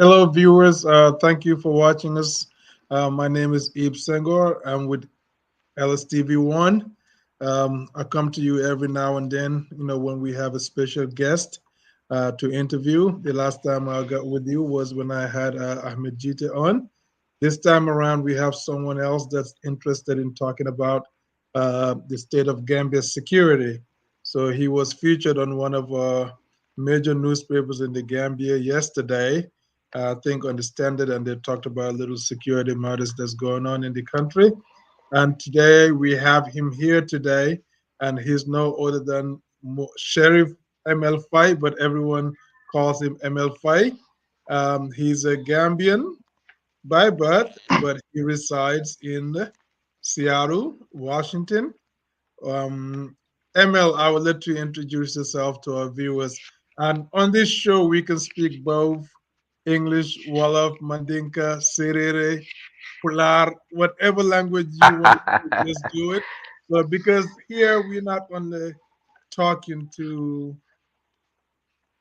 Hello, viewers. Thank you for watching us. My name is Ib Senghor. I'm with LSTV1. I come to you every now and then, when we have a special guest to interview. The last time I got with you was when I had Ahmed Jite on. This time around, we have someone else that's interested in talking about the state of Gambia's security. So he was featured on one of major newspapers in the Gambia yesterday, I think on the Standard, and they talked about little security matters that's going on in the country. And today we have him here today, and he's no other than Sheriff ML Faye, but everyone calls him ML Faye. He's a Gambian by birth, but he resides in Seattle, Washington. ML, I will let you introduce yourself to our viewers. And on this show, we can speak both English, Wolof, Mandinka, Serere, Pular, whatever language you want to just do it. So because here we're not only talking to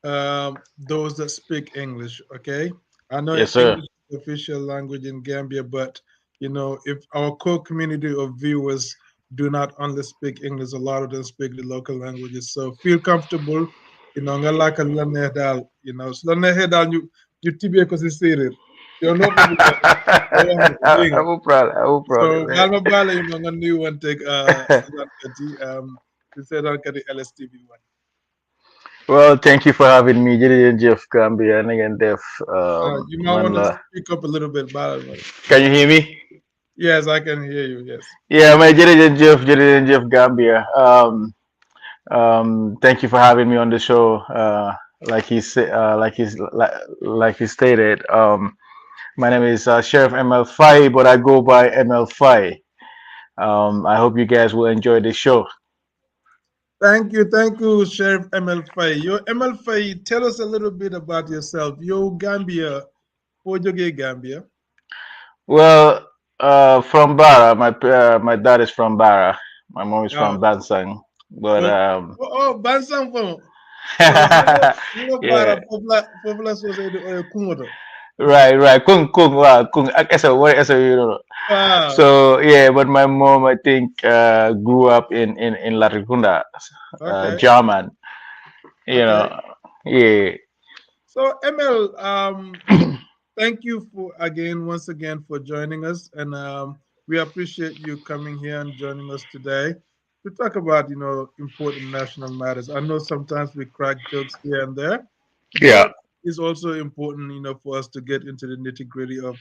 those that speak English, okay? I know Yes, sir. English is the official language in Gambia, but if our core community of viewers do not only speak English, a lot of them speak the local languages. So feel comfortable, nga laka la neex daal, su la neexee daal ñu tibee ko si séeréer. Yow noo ko bëggee rek, nga wax ñu ko, dégg nga. No problem. No So problem, man. baal ma baale nga nuyu wanteeg seetaankat yi, di seetaankat yi LSTV1. Well, thank you for having me. Jërëjëf Jeff Gambia na ngeen def. You might Man want to la. speak up a little bit, Bala. Can you hear me? Yes, I can hear you. Yes. Yeah, my jërëjëf Jeff Gambia. Thank you for having me on the show. Like he stated. My name is Sheriff ML Faye, but I go by ML Faye. I hope you guys will enjoy the show. Thank you, Sheriff ML Faye. Yo, ML Faye, tell us a little bit about yourself. Yo, Gambia, Ojoge Gambia. Well, from Bara, my dad is from Bara. My mom is Oh, from Bansang. But oh, Bansang from. So, how yeah, para popular society or Kumoto? right. Kung, esa, what esa, you know. Ah, So yeah, but my mom, I think, grew up in Latrikunda, okay, German. You okay. know, yeah. So, ML, thank you once again for joining us, and we appreciate you coming here and joining us today to talk about important national matters. I know sometimes we crack jokes here and there, Yeah. but it's also important for us to get into the nitty gritty of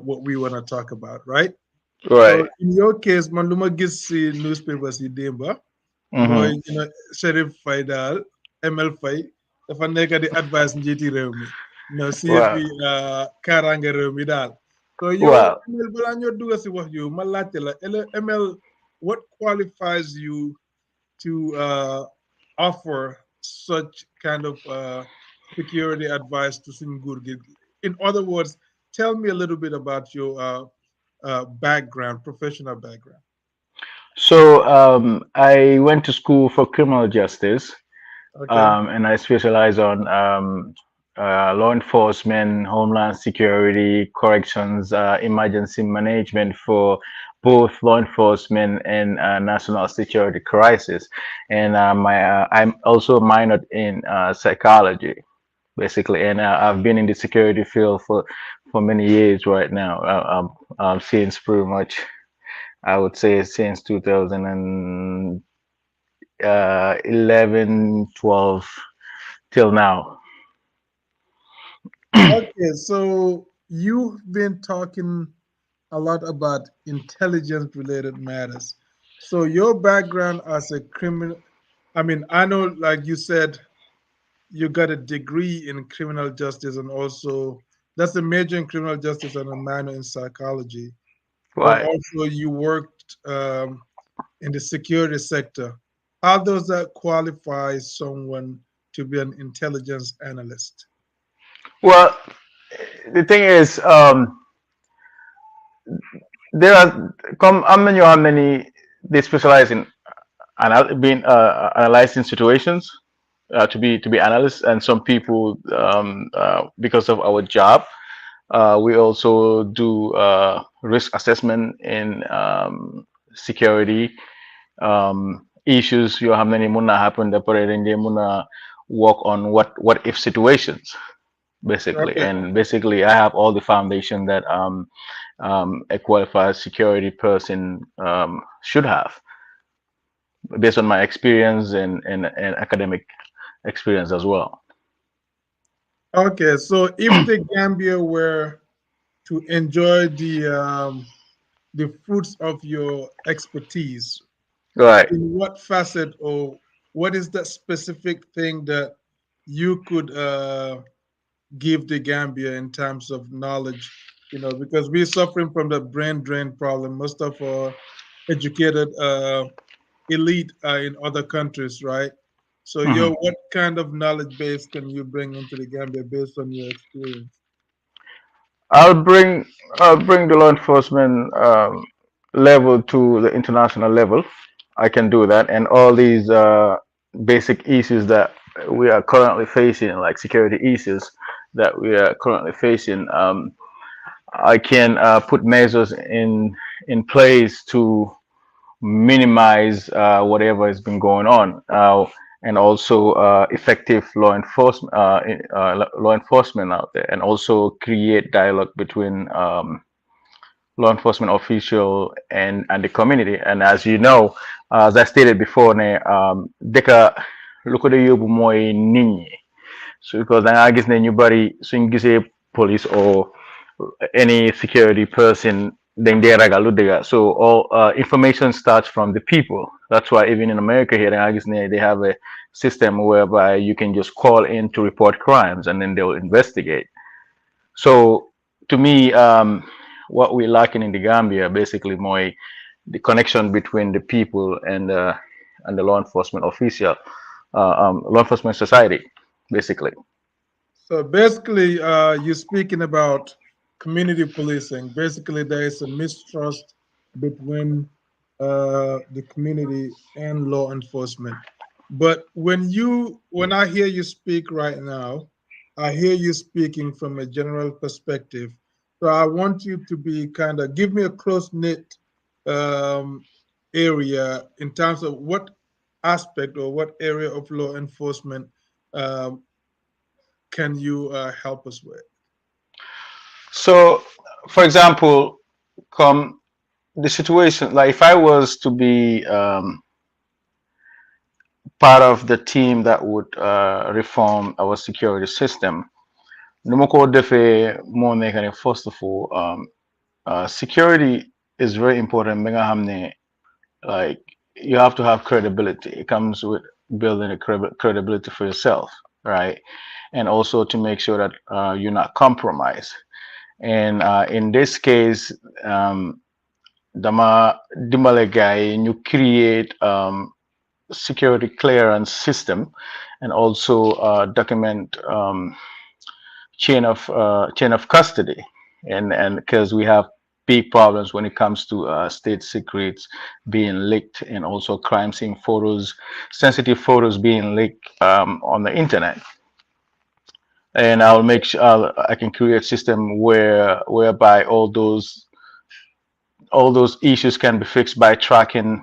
what we want to talk about, right? So Right. in your case, man, luma gis si newspapers yi démba mooy Mm-hmm. Sheriff Faye daal ML Faye dafa nekk di advice njiiti réew mi si Wow. yëfi kaaraange réew mi daal so yow Wow. ML balaa ñoo dugga si wax yu ma laajte la ML, what qualifies you to offer such kind of security advice to suñ nguur gi? In other words, tell me a little bit about your background, professional background. So I went to school for criminal justice, Okay. and I specialize on law enforcement, homeland security, corrections, emergency management for both law enforcement and national security crisis. And I'm also minored in psychology, basically, and I've been in the security field for many years right now, since pretty much. I would say since 2011, 12 till now. Okay, so you've been talking a lot about intelligence related matters. So your background as a criminal, I mean, I know, like you said, you got a degree in criminal justice and also that's a major in criminal justice and a minor in psychology. But Right. also you worked in the security sector. How does that qualify someone to be an intelligence analyst? Well, the thing is, there are come. How many they specialize in being analyzing situations. to be analysts, and some people because of our job, we also do risk assessment in security issues. You have many muna happen the parade muna work on what if situations basically, Okay. and basically I have all the foundation that a qualified security person should have based on my experience and academic experience as well. Okay. So if the Gambia were to enjoy the fruits of your expertise, Right. in what facet or what is that specific thing that you could give the Gambia in terms of knowledge? Because we're suffering from the brain drain problem. Most of our educated elite are in other countries, right? So, Mhm. what kind of knowledge base can you bring into the Gambia based on your experience? I'll bring I'll bring the law enforcement level to the international level. I can do that, and all these basic issues that we are currently facing, like security issues that we are currently facing. I can put measures in place to minimize whatever has been going on, and also effective law enforcement out there, and also create dialogue between law enforcement official and the community. And as you know, as I stated before, ne deka lu ko de yóbbu mooy nit ñi. So because da ngaa gis ne ñu bari suñ gisee police or any security person, then they ragal lu dëgga. So all information starts from the people. That's why even in America here, da ngaa gis ne they have a system whereby you can just call in to report crimes and then they'll investigate. So to me, what we're lacking in the Gambia basically more the connection between the people and the law enforcement official, law enforcement society, basically. So, basically, you're speaking about community policing. Basically, there is a mistrust between the community and law enforcement. But when I hear you speak right now, I hear you speaking from a general perspective. So I want you to be kind of give me a close knit um, area in terms of what aspect or what area of law enforcement um, can you help us with? So, for example, come the situation, like if I was to be part of the team that would reform our security system, nu ma ko defee moo nekk ne first of all, security is very important bi nga xam ne like you have to have credibility. It comes with building a credibility for yourself, right? And also to make sure that you're not compromised. And in this case, dama dimbale guy, you create security clearance system, and also document chain of custody, and because we have big problems when it comes to state secrets being leaked, and also crime scene photos, sensitive photos being leaked on the internet. And I'll make sure I can create a system whereby all those issues can be fixed by tracking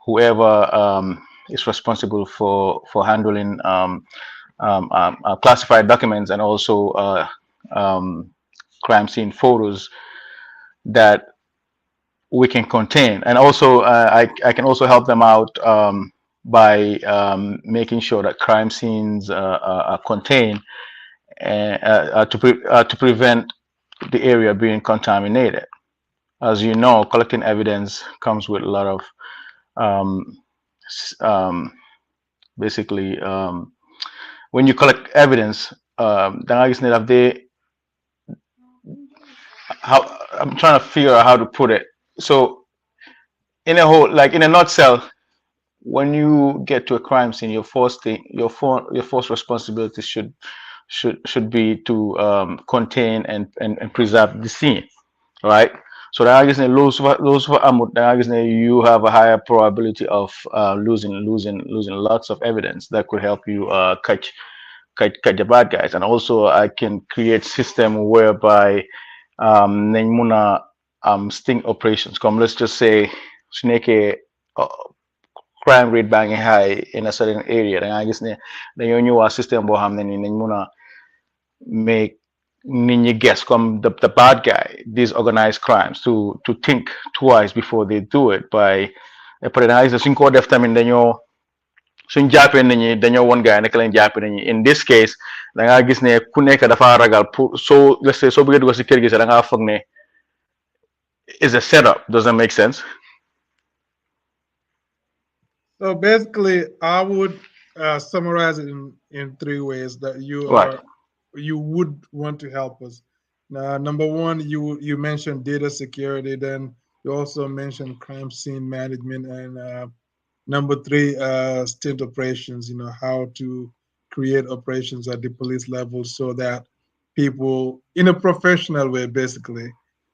whoever is responsible for handling classified documents, and also um, crime scene photos that we can contain. And also I can also help them out by making sure that crime scenes are contained, and to prevent the area being contaminated. As you know, collecting evidence comes with a lot of um, um, basically when you collect evidence, danga gis ne daf dee how I'm trying to figure out how to put it. So in a whole, like in a nutshell, when you get to a crime scene, your first thing, your first responsibility should be to contain and preserve the scene, right? So da nga gis ne loolu su fa amut da nga gis ne you have a higher probability of losing lots of evidence that could help you catch the bad guys. And also I can create system whereby nañ mun a sting operations. Come, let's just say su nekkee crime rate baa ngi high in a certain area da nga gis ne dañoo ñëwaat système boo xam ne ni nañ mun a make nit ñi guess comme the bad guy these organized crimes to think twice before they do it by après da nga gis ne suñ ko def tamit dañoo suñ jàppee nit ñi dañoo won gaay nekk lañ jàppee nit ñi in this case da ngaa gis ne ku nekk dafa ragal pour soo let's say soo bëggee dugg si kër gi sax da ngaa foog ne is a setup. Does that make sense? So basically, I would summarize it in three ways that Right. you would want to help us. Now, number one, you mentioned data security. Then you also mentioned crime scene management, and number three, stint operations. You know how to create operations at the police level so that people, in a professional way, basically.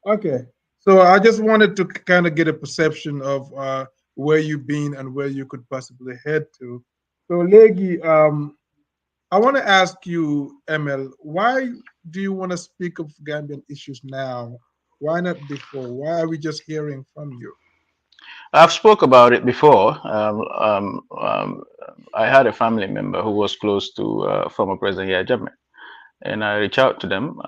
Okay, so I just wanted to kind of get a perception of where you've been and where you could possibly head to. So, Legi, I want to ask you, ML, why do you want to speak of Gambian issues now? Why not before? Why are we just hearing from you? I've spoke about it before. I had a family member who was close to former President Yahya Jammeh, and I reached out to them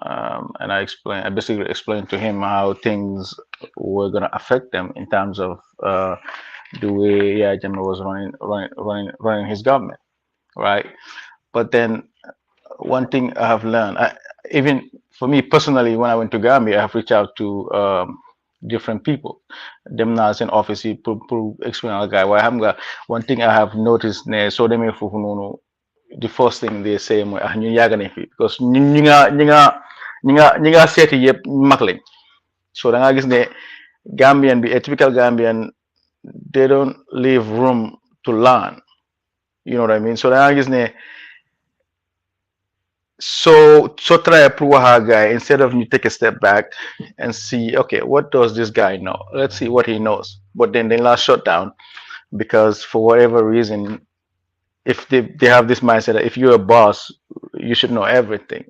and I basically explained to him how things were going to affect them in terms of the way Yahya Jammeh was running his government, right? But then one thing I have learned, even for me personally, when I went to Gambia, I have reached out to different people. Them now in office, pour explain a guy. Why I'm got one thing I have noticed, ne so them if no, the first thing they say, ah, ñu yaga ne fi because ñi nga seeti yëpp mag lañ. So da nga gis ne Gambian be a typical Gambian, they don't leave room to learn. You know what I mean? So da nga gis ne so try to guy instead of you take a step back and see, okay, what does this guy know? Let's see what he knows. But then they last shut down because for whatever reason, if they have this mindset that if you're a boss, you should know everything.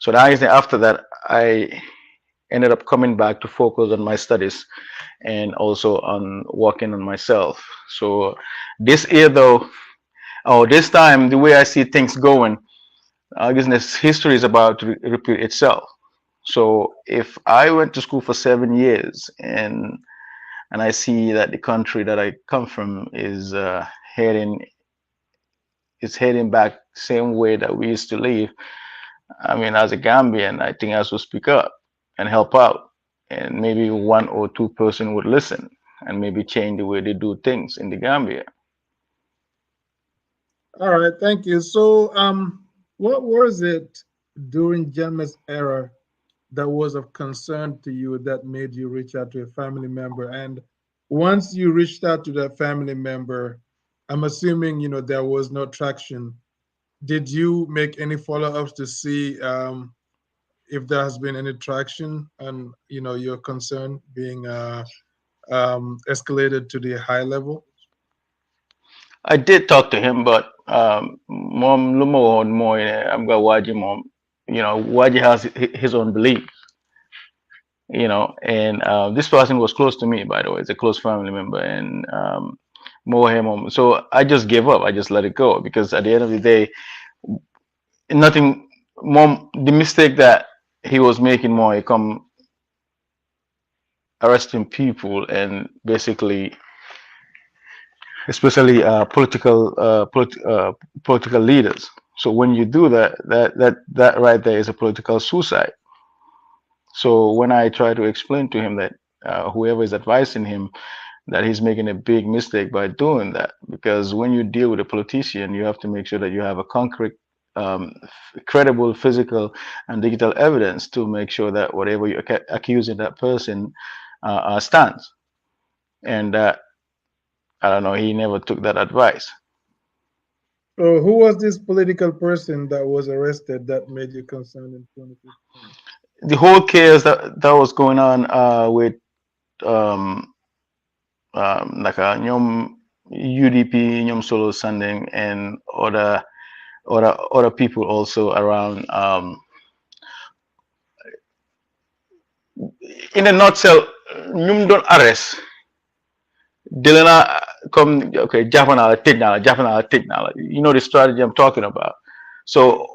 So then after that, I ended up coming back to focus on my studies and also on working on myself. So this year though, or this time, the way I see things going, I guess history is about to repeat itself. So if I went to school for 7 years and I see that the country that I come from heading is heading back same way that we used to live, I mean, as a Gambian, I think I should speak up and help out, and maybe one or two person would listen and maybe change the way they do things in the Gambia. All right, thank you. So, what was it during Jammeh's era that was of concern to you that made you reach out to a family member? And once you reached out to that family member, I'm assuming there was no traction. Did you make any follow-ups to see if there has been any traction and your concern being escalated to the high level? I did talk to him, but mom, lumo more. I'm going Waji mom. Waji has his own belief. And this person was close to me, by the way. It's a close family member, and more him. So I just gave up. I just let it go because at the end of the day, nothing. Mom, the mistake that he was making more, he come arresting people and basically especially political leaders. So when you do that, that right there is a political suicide. So when I try to explain to him that whoever is advising him that he's making a big mistake by doing that, because when you deal with a politician, you have to make sure that you have a concrete, credible physical and digital evidence to make sure that whatever you're accusing that person stands. And I don't know, he never took that advice. So who was this political person that was arrested that made you concerned in 2015? The whole chaos that was going on with um, naka ñoom UDP, ñoom Solo Sanding, and other people also around. In a nutshell, ñum doon arrest dila na comme okay jàpp naa la tëj naa la, you know the strategy I'm talking about. So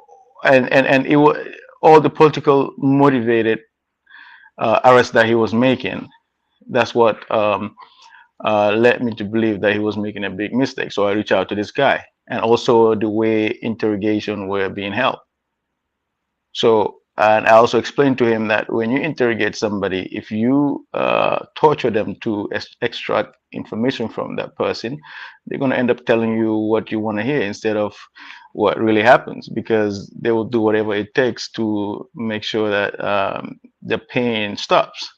and it was all the political motivated arrests that he was making. That's what led me to believe that he was making a big mistake. So I reached out to this guy, and also the way interrogation were being held. So, and I also explained to him that when you interrogate somebody, if you torture them to extract information from that person, they're going to end up telling you what you want to hear instead of what really happens, because they will do whatever it takes to make sure that the pain stops.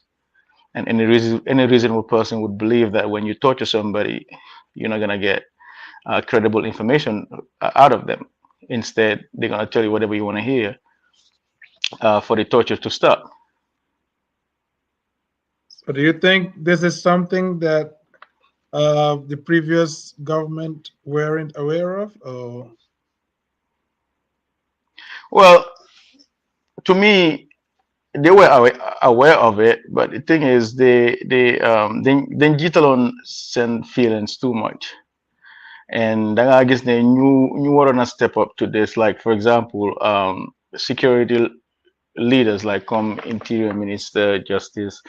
And any reasonable person would believe that when you torture somebody, you're not going to get credible information out of them. Instead, they're going to tell you whatever you want to hear for the torture to stop. So do you think this is something that the previous government weren't aware of? Or Well, to me, they were aware of it, but the thing is, they jiital on send feelings too much, and I guess they knew waroon to step up to this. Like for example, security leaders like come interior minister, justice,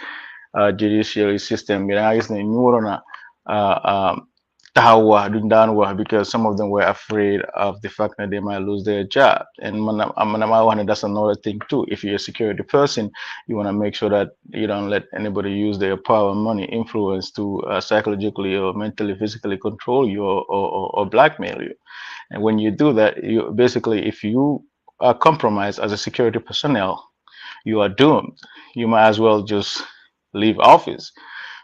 judiciary system. I guess they knew waroon na taxaw wax duñ daan wax, because some of them were afraid of the fact that they might lose their job. And that's another thing too. If you're a security person, you want to make sure that you don't let anybody use their power, money, influence to psychologically or mentally, physically control you, or blackmail you. And when you do that, you basically, if you are compromised as a security personnel, you are doomed. You might as well just leave office.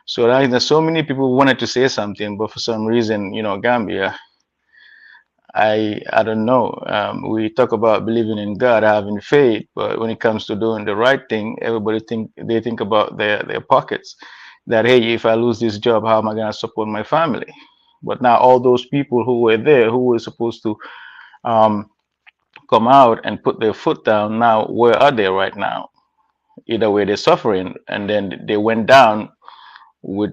So there's so many people wanted to say something, but for some reason, Gambia, I don't know. We talk about believing in God, having faith, but when it comes to doing the right thing, everybody think about their pockets. That hey, if I lose this job, how am I gonna support my family? But now all those people who were there, who were supposed to um, come out and put their foot down, now where are they right now? Either way, they're suffering, and then they went down with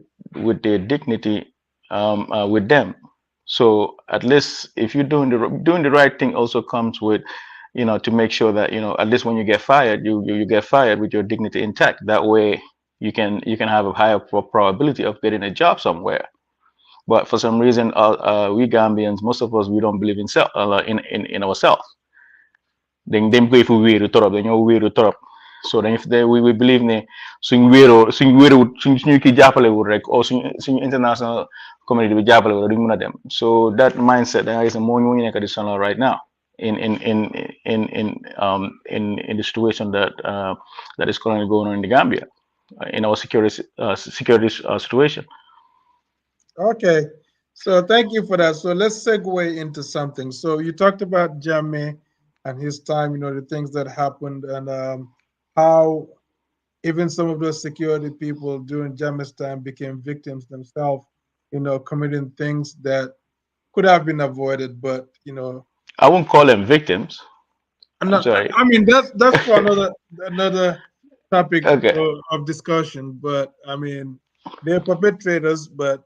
their dignity with them. So at least if you're doing the right thing, also comes with, to make sure that at least when you get fired, you get fired with your dignity intact. That way you can have a higher probability of getting a job somewhere. But for some reason, we Gambians, most of us, we don't believe in self in ourselves. Dañ koy fu wéeru torop, dañoo wéeru torop. So then if we believe ne suñ wéeruwut suñu kii jàppalewul rek, or suñu international community bi jàppalewul rek duñ mën a dem. So that mindset da nga gis ne moo ñu nekk di sonal right now in the situation that is currently going on in the Gambia, in our security situation. okay, so thank you for that. So let's segue into something. So you talked about Jammeh and his time, the things that happened, and how even some of those security people during Jammeh's time became victims themselves, committing things that could have been avoided, but I won't call them victims. I'm I'm not. sorry. I mean, that's for another topic Okay. of discussion. But I mean, they're perpetrators. But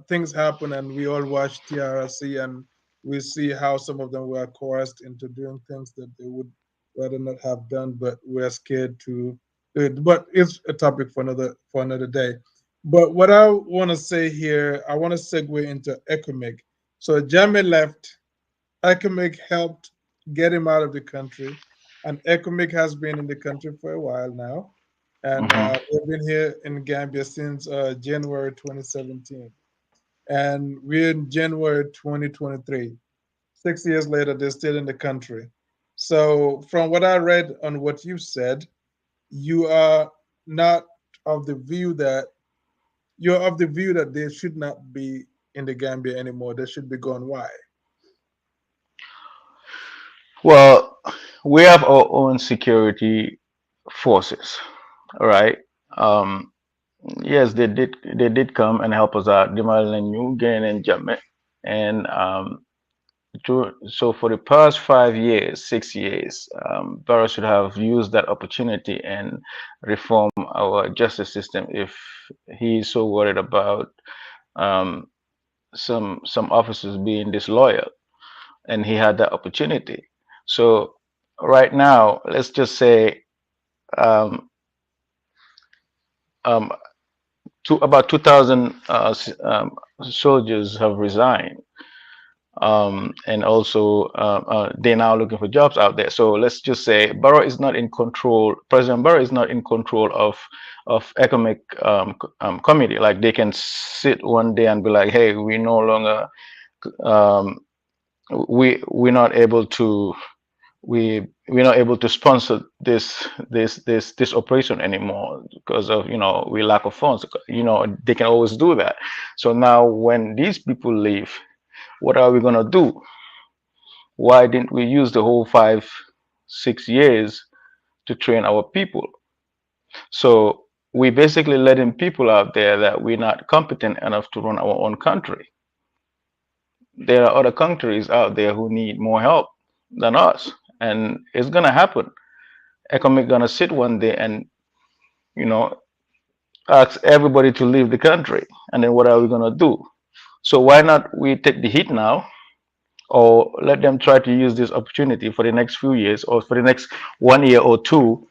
things happen, and we all watch TRC, and we see how some of them were coerced into doing things that they would rather not have done, but we're scared to do it. But it's a topic for another day. But what I want to say here, I want to segue into economic. So Jammeh left. Economic helped get him out of the country, and Economic has been in the country for a while now, and Hmm. they've been here in Gambia since January 2017, and we're in January 2023. 6 years later, they're still in the country. So, from what I read on what you said, you are not of the view that you're of the view that they should not be in the Gambia anymore. They should be gone. Why? Well, we have our own security forces, all right? Um, Yes, they did come and help us out. Dimal and you gain and Jamme. And so for the past 5 years, 6 years, Barrow should have used that opportunity and reform our justice system if he's so worried about um, some officers being disloyal, and he had that opportunity. So right now, let's just say um, um, about 2,000 soldiers have resigned, and also they're now looking for jobs out there. So let's just say Barrow is not in control. President Barrow is not in control of economic committee. Like they can sit one day and be like, "Hey, we no longer um, we're not able to we're not able to sponsor this operation anymore because of we lack of funds." They can always do that. So now when these people leave, what are we gonna do? Why didn't we use the whole 5 6 years to train our people? So we basically letting people out there that we're not competent enough to run our own country. There are other countries out there who need more help than us, and it's gonna happen. Economic gonna sit one day and you know ask everybody to leave the country, and then what are we gonna do? So why not we take the hit now, or let them try to use this opportunity for the next few years, or for the next 1 year or two,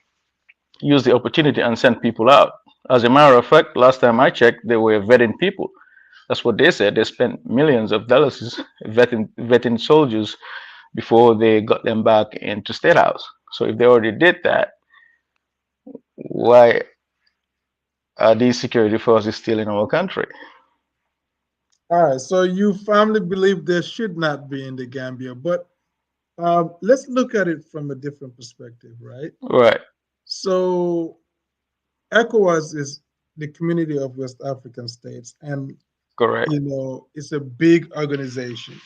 use the opportunity and send people out. As a matter of fact, last time I checked, they were vetting people. That's what they said. They spent millions of dollars vetting soldiers before they got them back into State House. So if they already did that, why are these security forces still in our country? All right, so you firmly believe there should not be in the Gambia, but let's look at it from a different perspective, right? Right. So ECOWAS is the community of West African states, and Correct. it's a big organization.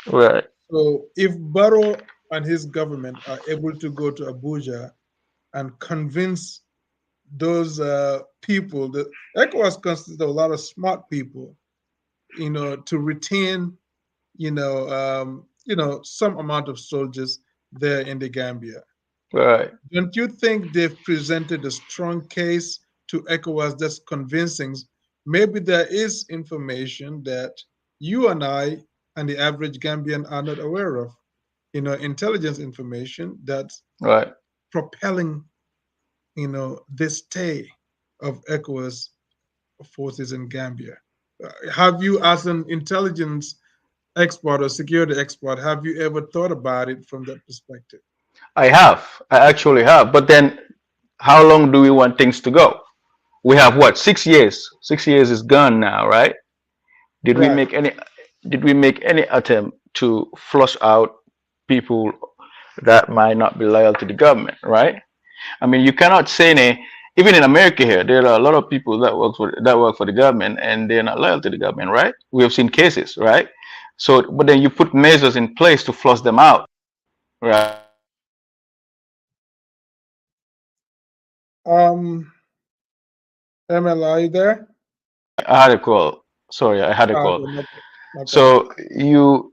Right. So if Barrow and his government are able to go to Abuja and convince those people, that ECOWAS consists of a lot of smart people, to retain, some amount of soldiers there in the Gambia. Right. Don't you think they've presented a strong case to ECOWAS that's convincing? Maybe there is information that you and I and the average Gambian are not aware of, intelligence information that's Right. propelling, this stay of ECOWAS forces in Gambia. Have you, as an intelligence expert or security expert, have you ever thought about it from that perspective? I have. I actually have. But then, how long do we want things to go? We have what? 6 years. 6 years is gone now, right? Did we Right. make any? Did we make any attempt to flush out people that might not be loyal to the government, right? I mean, you cannot say any. Even in America here, there are a lot of people that work for the government and they're not loyal to the government, right? We have seen cases, right? So, but then you put measures in place to flush them out, right? Um, ML, are you there? I had a call. Sorry, I had a call. Okay, no, no problem. So you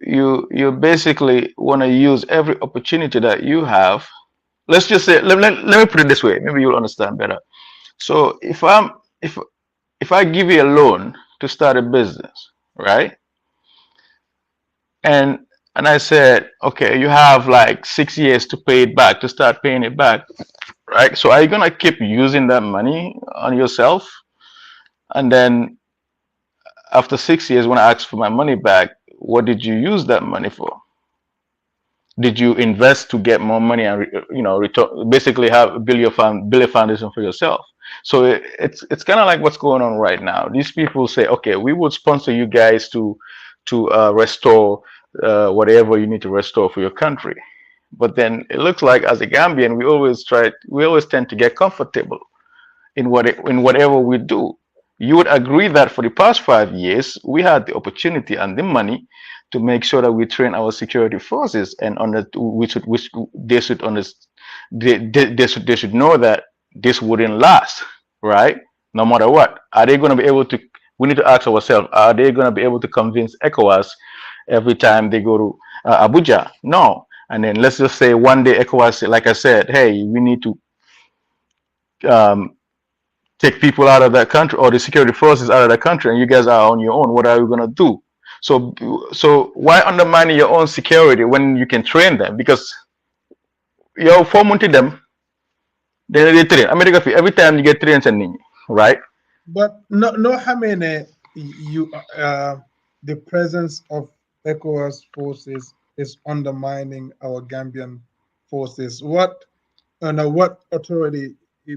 basically want to use every opportunity that you have. Let's just say, let me put it this way. Maybe you'll understand better. So if I give you a loan to start a business, right? And I said, okay, you have like 6 years to pay it back, to start paying it back, right? So are you gonna keep using that money on yourself? And then after 6 years, when I ask for my money back, what did you use that money for? Did you invest to get more money and return, basically have build a foundation for yourself? So it's kind of like what's going on right now. These people say, okay, we would sponsor you guys to restore whatever you need to restore for your country. But then it looks like as a Gambian, we always tend to get comfortable in whatever we do. You would agree that for the past 5 years, we had the opportunity and the money to make sure that we train our security forces, and which they should understand, they should know that this wouldn't last, right? no matter what. Are they going to be able to? We need to ask ourselves: are they going to be able to convince ECOWAS every time they go to Abuja? No. And then let's just say one day ECOWAS, like I said, hey, we need to um, take people out of that country or the security forces out of that country, and you guys are on your own. What are you going to do? So why undermining your own security when you can train them? Because you're fomenting them. They train. America, every time you get trained, right? But no, how many you the presence of ECOWAS forces is undermining our Gambian forces. What authority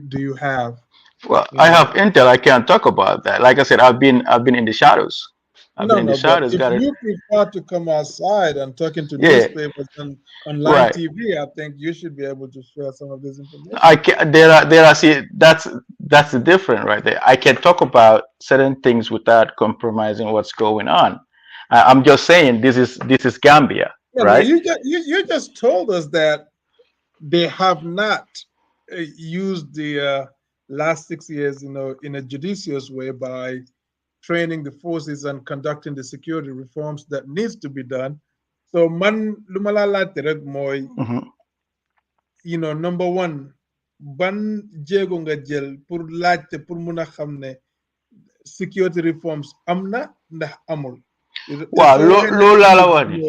do you have? Well, You I have know, intel. I can't talk about that. Like I said, I've been in the shadows. I've been no, in the no. But shadows. if Got it. you prefer to come outside and talking to Yeah. newspapers and online Right. TV, I think you should be able to share some of this I information. can. There are. See, that's the difference right there. I can talk about certain things without compromising what's going on. I'm just saying this is Gambia, No, no. right? You just told us that they have not used the last 6 years, in a judicious way by training the forces and conducting the security reforms that needs to be done. So man lumala laajte rek mooy, Hmm. number one, ban jéego nga jël pour laajte pour mun a xam ne security reforms am na ndax amul. Te Waaw, soo waxee ne loolu laa la amul, wax ni.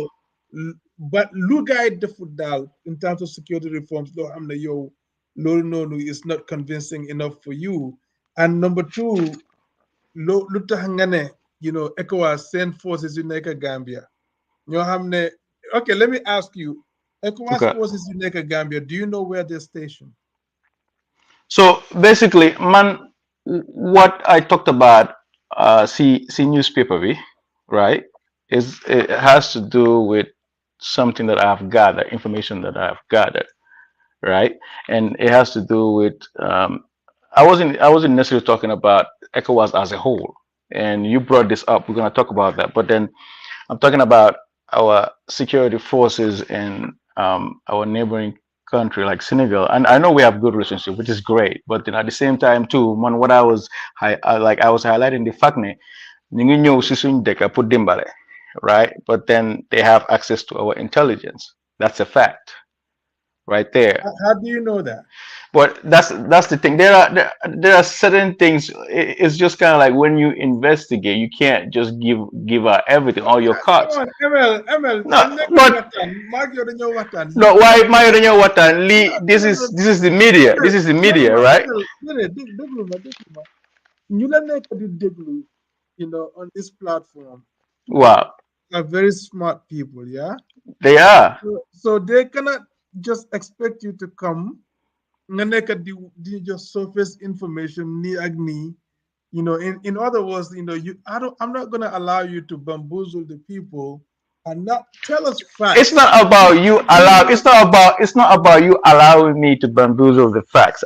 but lu gaay defut daal in terms of security reforms loo xam ne yow loolu noonu is not convincing enough for you. And number two, lu tax nga ne ECOWAS send forces yu nekk Gambia ñoo xam ne, okay, let me ask you, ECOWAS Okay. forces yu nekk Gambia, do you know where they're stationed? So basically, man, what I talked about, see newspaper, right? Is it has to do with something that I've gathered, information that I've gathered, right? And it has to do with I wasn't necessarily talking about ECOWAS as a whole. And you brought this up. We're gonna talk about that. But then I'm talking about our security forces in our neighboring country like Senegal. And I know we have good relationship, which is great. But then at the same time too, man, what I was highlighting the fact that ñu ngi ñëw si suñ dëkk pour dimbale, right? But then they have access to our intelligence. That's a fact right there. How do you know that? But that's the thing. There are certain things. It's just kind of like when you investigate, you can't just give out everything, all your Come cards. on, ML, No, dañ nekk di but waxtaan maag yow dañoo waxtaan no. lii Why ML my what Lee? no This no is no this is the media. ML This is the déglu media, ma right? ML déglu ma ñu la nekk di déglu on this platform Wow, are very smart people, yeah. they are. So they cannot just expect you to come nga nekk di just surface information ni ak nii. In other words, I'm not gonna allow you to bamboozle the people and not tell us It's facts. not about you allow. You It's not about you allowing me to bamboozle the facts.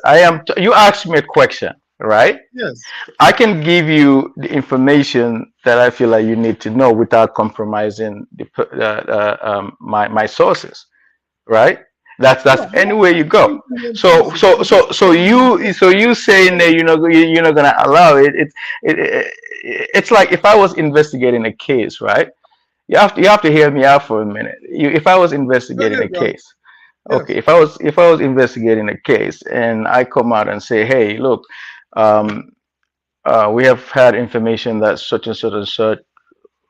You asked me a question, right? Yes. I can give you the information that I feel like you need to know without compromising my sources, right? That's No, anywhere you I'm go. giving you So sources. so I'm so just so telling you you so you saying that you're not gonna allow it. It's like if I was investigating a case, right? You have to hear me out for a minute. If I was go investigating a ahead, bro. case, okay, Yes. if I was investigating a case and I come out and say, hey, look, um, we have had information that such and such and such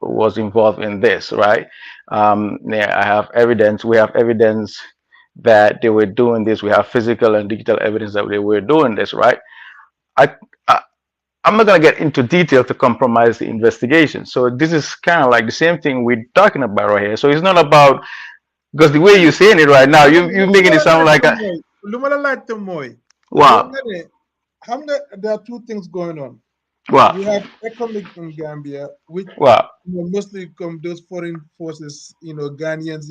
was involved in this, right? Yeah, I have evidence. We have evidence that they were doing this. We have physical and digital evidence that they were doing this, right? I, I I'm not gonna get into detail to compromise the investigation. So this is kind of like the same thing we're talking about right here. So it's not about because the way you're saying it right now, you Lu making ma it la sound like laajte a mooy lu ma la laajte mooy yow wow, nga ne xam nga there are two things going on. wow, We have economic in Gambia, which wow. mostly come those foreign forces, Ghanaians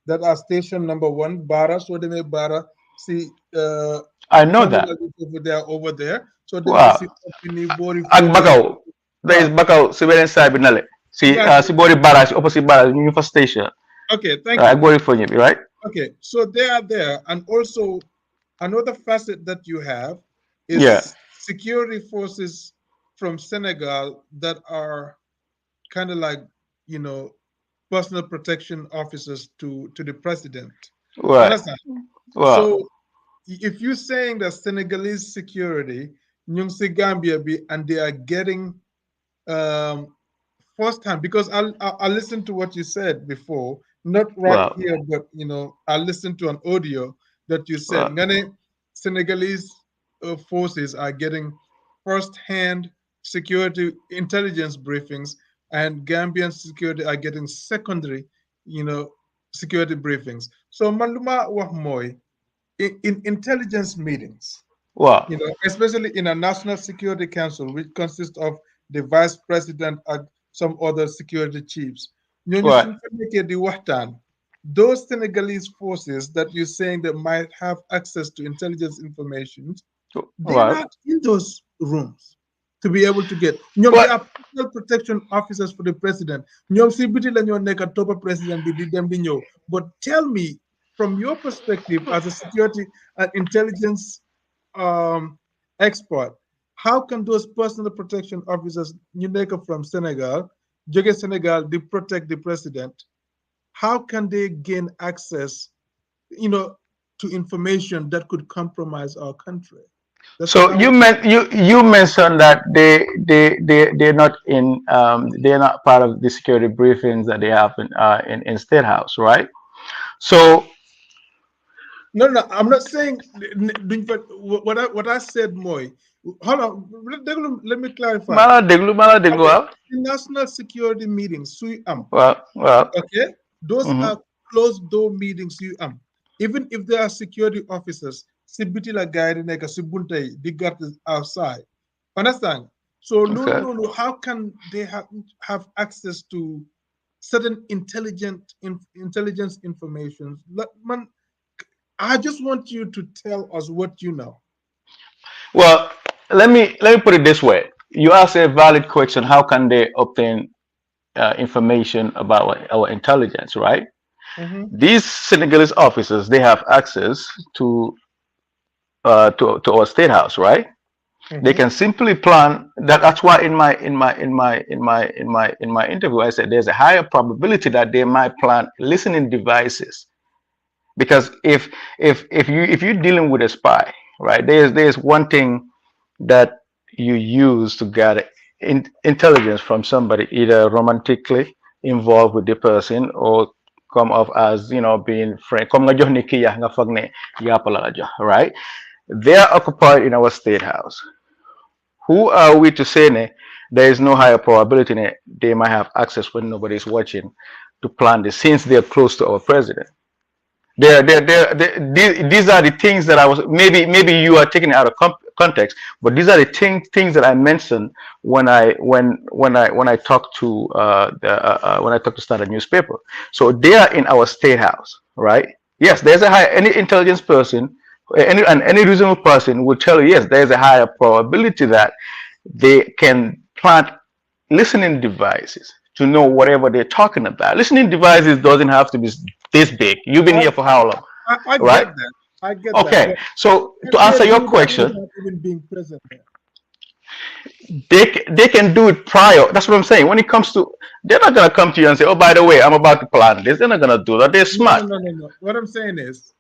that are stationed number one, Bara. So they may Bara see I know that. terminal over there. So they may Wow. see company body Ak Fodé. Bakaw. There is Wow, Bakaw si beneen side bi nale. Si exactly. boori barrage, si opposite barrage, ñu fa station. Okay, thank Ak you. boori Foñi bi, right? Okay, so they are there, and also another facet that you have Yeah. is security forces from Senegal that are kind of like, you know, personal protection officers to the president. Right. Understand? Well, So if you're saying that Senegalese security, ñu ngi si Gambia bi, and they are getting um, firsthand, because I listened to what you said before, not right well, here, but I listened to an audio that you said well, Ngane Senegalese forces are getting first-hand security intelligence briefings, and Gambian security are getting secondary, you know, security briefings. So Maluma Wahmoy, in intelligence meetings, well, especially in a National Security Council, which consists of the vice president and some other security chiefs. ñooñu right, suñ fa nekkee di waxtaan, those Senegalese forces that you're saying that might have access to intelligence information, they're right. not in those rooms to be able to get. They But are personal protection officers for the president. ñoom si biti la ñoo nekk toppa president bi di dem di ñëw. But tell me, from your perspective as a security and intelligence expert, how can those personal protection officers ñu nekk from Senegal, jóge Senegal, they protect the president? How can they gain access, you know, to information that could compromise our country? That's what so I was. you mentioned that they're not in they're not part of the security briefings that they have in State House, right? So No, no, I'm not saying what I said, Moy. Hold on, let me clarify. mala deglu Okay, waaw. the national security meetings, Well, well, okay, those mhm, are closed door meetings, even if there are security officers, sibiti la guide neka sibuntai, they got this outside. Understand? So, okay. Lulu, how can they have access to certain intelligence information? Man, I just want you to tell us what you know. Well, let me put it this way. You ask a valid question. How can they obtain information about our intelligence, right? Hmm. These Senegalese officers, they have access to our state house, right? They Hmm. can simply plan that. That's why in my interview, I said there's a higher probability that they might plan listening devices, because if you're dealing with a spy, right? There's one thing that you use to gather intelligence from somebody, either romantically involved with the person or come off as being friend. Comme nga jox ni ki ya nga foog ne yàpp la la jox, right? They are occupied in our state house. Who are we to say there is no higher probability they might have access when nobody's watching to plan this, since they're close to our president? These are the things that I was, maybe you are taking it out of context, but these are the things that I mentioned when I talked to when I talked to Standard newspaper. So they are in our state house, right? Yes, there's a high, any intelligence person, any reasonable person would tell you, yes, there's a higher probability that they can plant listening devices to know whatever they're talking about. Listening devices doesn't have to be this big. You've been I, here for how long, I right? get that. I get that. Okay, But so to can they answer your do that question, without even being present there? they can do it prior. That's what I'm saying. When it comes to, they're not gonna come to you and say, "Oh, by the way, I'm about to plan this." They're not gonna do that. They're No, no, smart. no, no, no. What I'm saying is,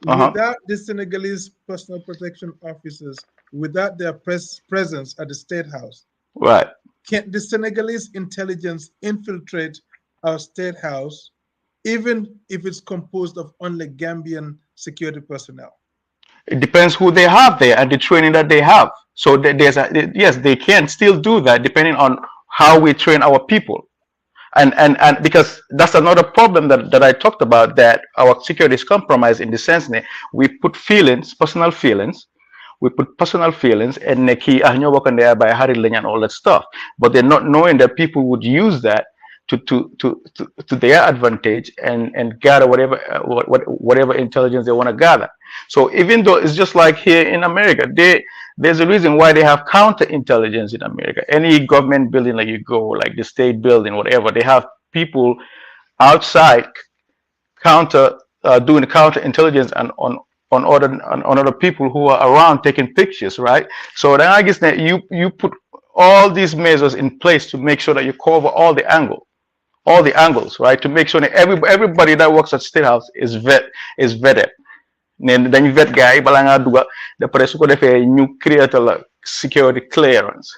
Uh huh. without the Senegalese personal protection officers, without their presence at the state house, Right. can the Senegalese intelligence infiltrate our state house, even if it's composed of only Gambian security personnel? It depends who they have there and the training that they have. So there's yes, they can still do that depending on how we train our people. And because that's another problem that I talked about, that our security is compromised in the sense that we put personal feelings and neki ahnya work there by Harry Lane and all that stuff, but they're not knowing that people would use that to their advantage and gather whatever intelligence they want to gather. So even though it's just like here in America, there's a reason why they have counterintelligence in America. Any government building that you go, like the state building, whatever, they have people outside counter doing counterintelligence and on other people who are around taking pictures, right? So then I guess that you put all these measures in place to make sure that you cover all the angles, right? To make sure that everybody that works at State House is vetted. Then dañu vet gars yi balaa ngaa dugga d'après su ko defee ñu créer la security clearance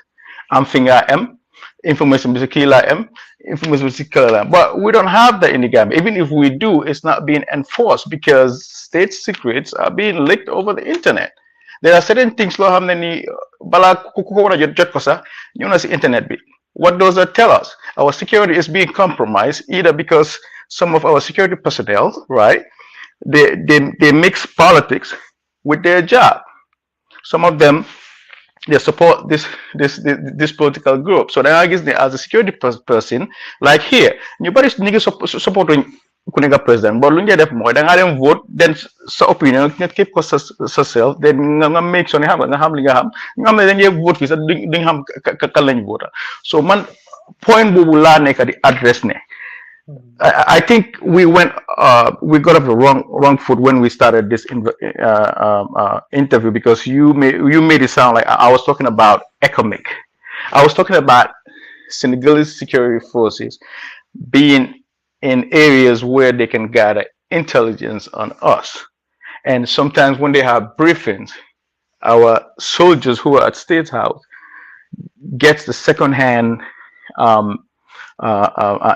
am fi nga am information bi si kii laa am information bi si këla la but we don't have that in the Gambia. Even if we do, it's not being enforced because state secrets are being leaked over the internet. There are certain things loo xam ne ni balaa ku ko war a jot ko sax ñëw na si internet bi. What does that tell us? Our security is being compromised either because some of our security personnel, right, they mix politics with their job. Some of them they support this political group. So then I guess as a security person, like here, nobody supporting Kuniga president, but lunja def moy da nga dem vote, then sa opinion nga keep ko sa self, then nga make sure nga xam li nga xam ne dañuy vote fi sa duñ xam kan lañ vote. So man point bobu la nek di address ne I think we got off the wrong foot when we started this interview because you made it sound like I was talking about economic. I was talking about Senegalese security forces being in areas where they can gather intelligence on us, and sometimes when they have briefings, our soldiers who are at State House gets the second-hand um,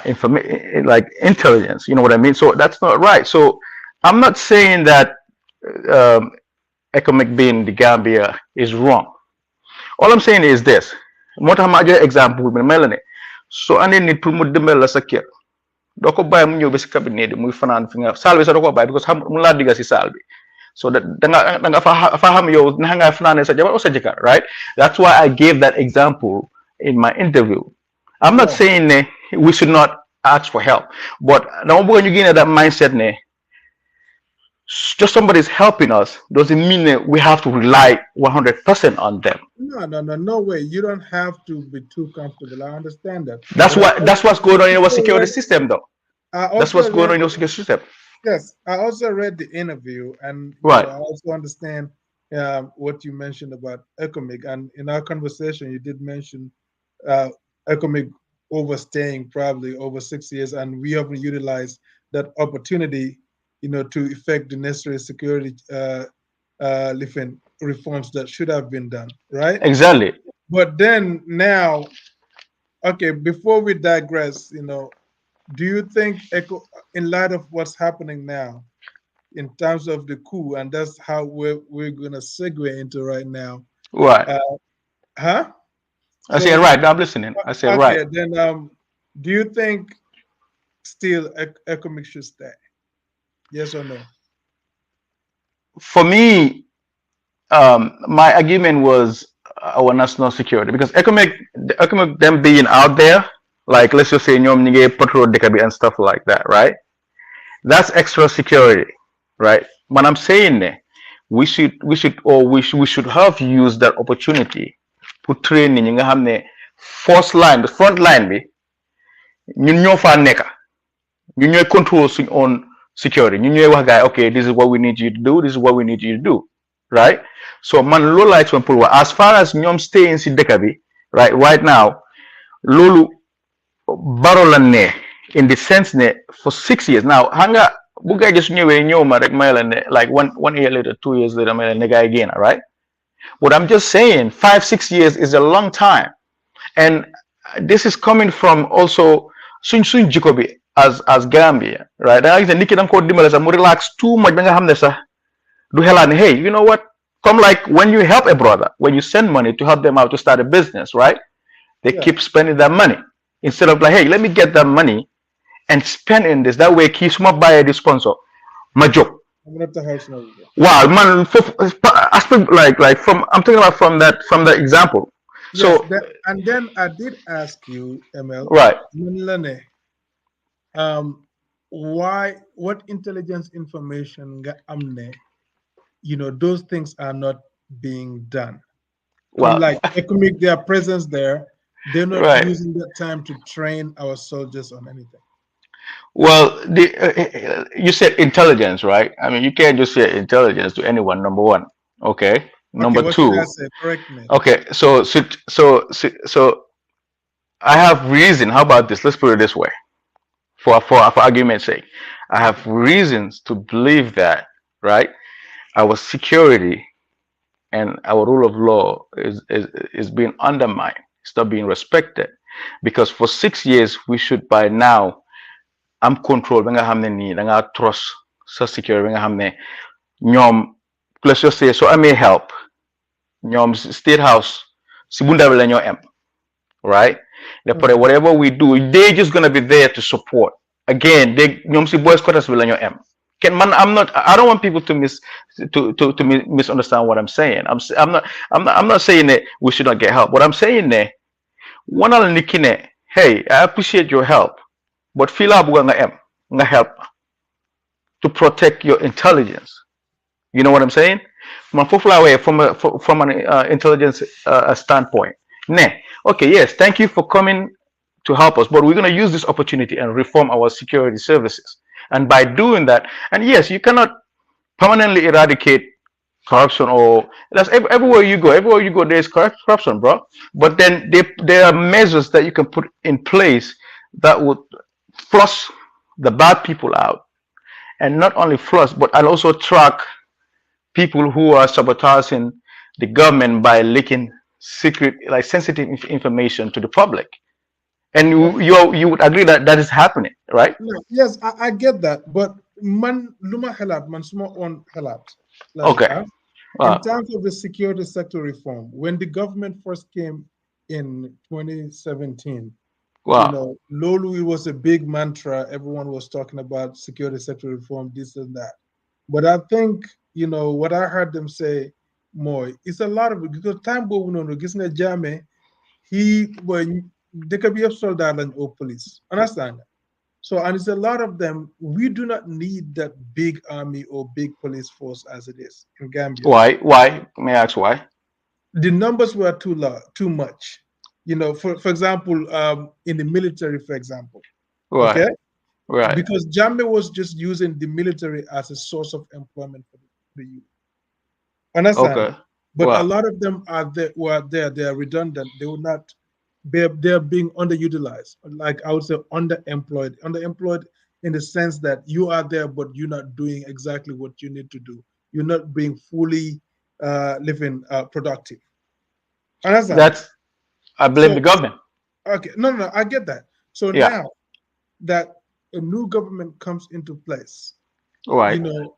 information, like intelligence. You know what I mean? So that's not right. So I'm not saying that um, economic being the Gambia is wrong. All I'm saying is this. Moo tax ma joxe exemple bi mel ne so andee nit pour mu dimbal la sa kër doo ko bàyyi mu ñëw ba si cabinet bi muy fanaan fi nga saal bi sax doo ko bàyyi because xam mu laa digga si saal bi so that da nga fa xam yow naka nga fanaanee sa jabar o sa jëkkër, right? That's why I gave that example in my interview. I'm not saying we should not ask for help, but dama bëgg ñu génne that mindset ne just somebody's helping us doesn't mean that we have to rely 100% on them. No way. You don't have to be too comfortable. I understand that. That's what's going on in our security system, though. That's what's going on in our security system. Yes, I also read the interview, and Right. I also understand what you mentioned about economic. And in our conversation, you did mention economic overstaying probably over 6 years, and we haven't utilized that opportunity, to effect the necessary security reforms that should have been done, right? Exactly. But then now, okay, before we digress, do you think, in light of what's happening now, in terms of the coup, and that's how we're gonna segue into right now, Right. huh? I say So, right. I'm listening. I say right. okay, then do you think still economic should stay? Yes or no? For me, my argument was our national security because economic them being out there, like let's just say ñoom ñi ngi patrol dëkk bi and stuff like that, right? That's extra security, right? But I'm saying that we should have used that opportunity to train ñi nga xam ne the front line bi ñun ñoo fa nekka ñun ñooy control suñ own security ñun ñooy wax gaay okay, this is what we need you to do, this is what we need you to do, right? So man loolu laa explain pour wax as far as ñoom staying si dëkk bi right now loolu baro la ne in the sense ne for 6 years now xam nga bu gaay just ñëwee ñëw ma rek may la ne like one year later 2 years later may la ne gaay génn, right? What I'm just saying 5-6 years is a long time, and this is coming from also suñ jikko bi as Gambia, right? Da nga gis ne nit ki da nga koo dimbale sax mu relax too much ba nga xam ne sax du xelaat ne hey, you know what, come like when you help a brother, when you send money to help them out to start a business, right? They keep spending that money instead of like, hey, let me get that money and spend in this. That way, kii suma bàyyee di sponsor ma jóg. Wow, man, aspect like from I'm talking about from that example. So and then I did ask you, ML, right, what intelligence information ga amne, those things are not being done. well, Like economic, their presence there, they're not right. using that time to train our soldiers on anything. Well, you said intelligence, right? I mean, you can't just say intelligence to anyone. Number one, okay. Okay, Number what should I two, say? Correct me. okay. So I have reason. How about this? Let's put it this way, for argument's sake, I have reasons to believe that, right? Our security and our rule of law is being undermined. It's not being respected because for 6 years we should by now am control ba nga xam ne nii da ngaa trust sa security ba nga xam ne ñoom let's just say so amee help ñoom state house si bunda bi la ñoo am right but Okay. whatever we do they just gonna be there to support again they ñoom si boys quarters bi la ñoo am can man I don't want people to misunderstand what I'm saying. I'm not saying that we should not get help. What I'm saying there one ala nit ki ne hey I appreciate your help but fii laa bëgg nga am nga help to protect your intelligence. You know what I'm saying? Man foofu laa waxee from an intelligence standpoint. Ne, okay, yes, thank you for coming to help us, but we're going to use this opportunity and reform our security services. And by doing that, and yes, you cannot permanently eradicate corruption or that's everywhere you go there's corruption, bro. But then there are measures that you can put in place that would flush the bad people out, and not only flush, but and also track people who are sabotaging the government by leaking secret, like sensitive information to the public. And you would agree that that is happening, right? No, yes, I get that, but man, luma halat, man, small on halat. Like, Okay. in Uh, terms of the security sector reform, when the government first came in 2017, wow. Lolu was a big mantra. Everyone was talking about security sector reform, this and that. But I think, what I heard them say more, it's a lot of it because time bo no gisna jame, he when they could be a soldier or police. Understand? So, and it's a lot of them. We do not need that big army or big police force as it is in Gambia. Why? May I ask why? The numbers were too low, too much. For example, in the military, for example, Right. okay, Right. because Jammeh was just using the military as a source of employment for the youth. Understand? Okay. But a Wow. lot of them were there. They are redundant. They would not. They're being underutilized. Like I would say, underemployed. Underemployed in the sense that you are there, but you're not doing exactly what you need to do. You're not being fully living productive. Understand? That's I blame the So government. okay, no, I get that. So Yeah. now that a new government comes into place, you Right. know,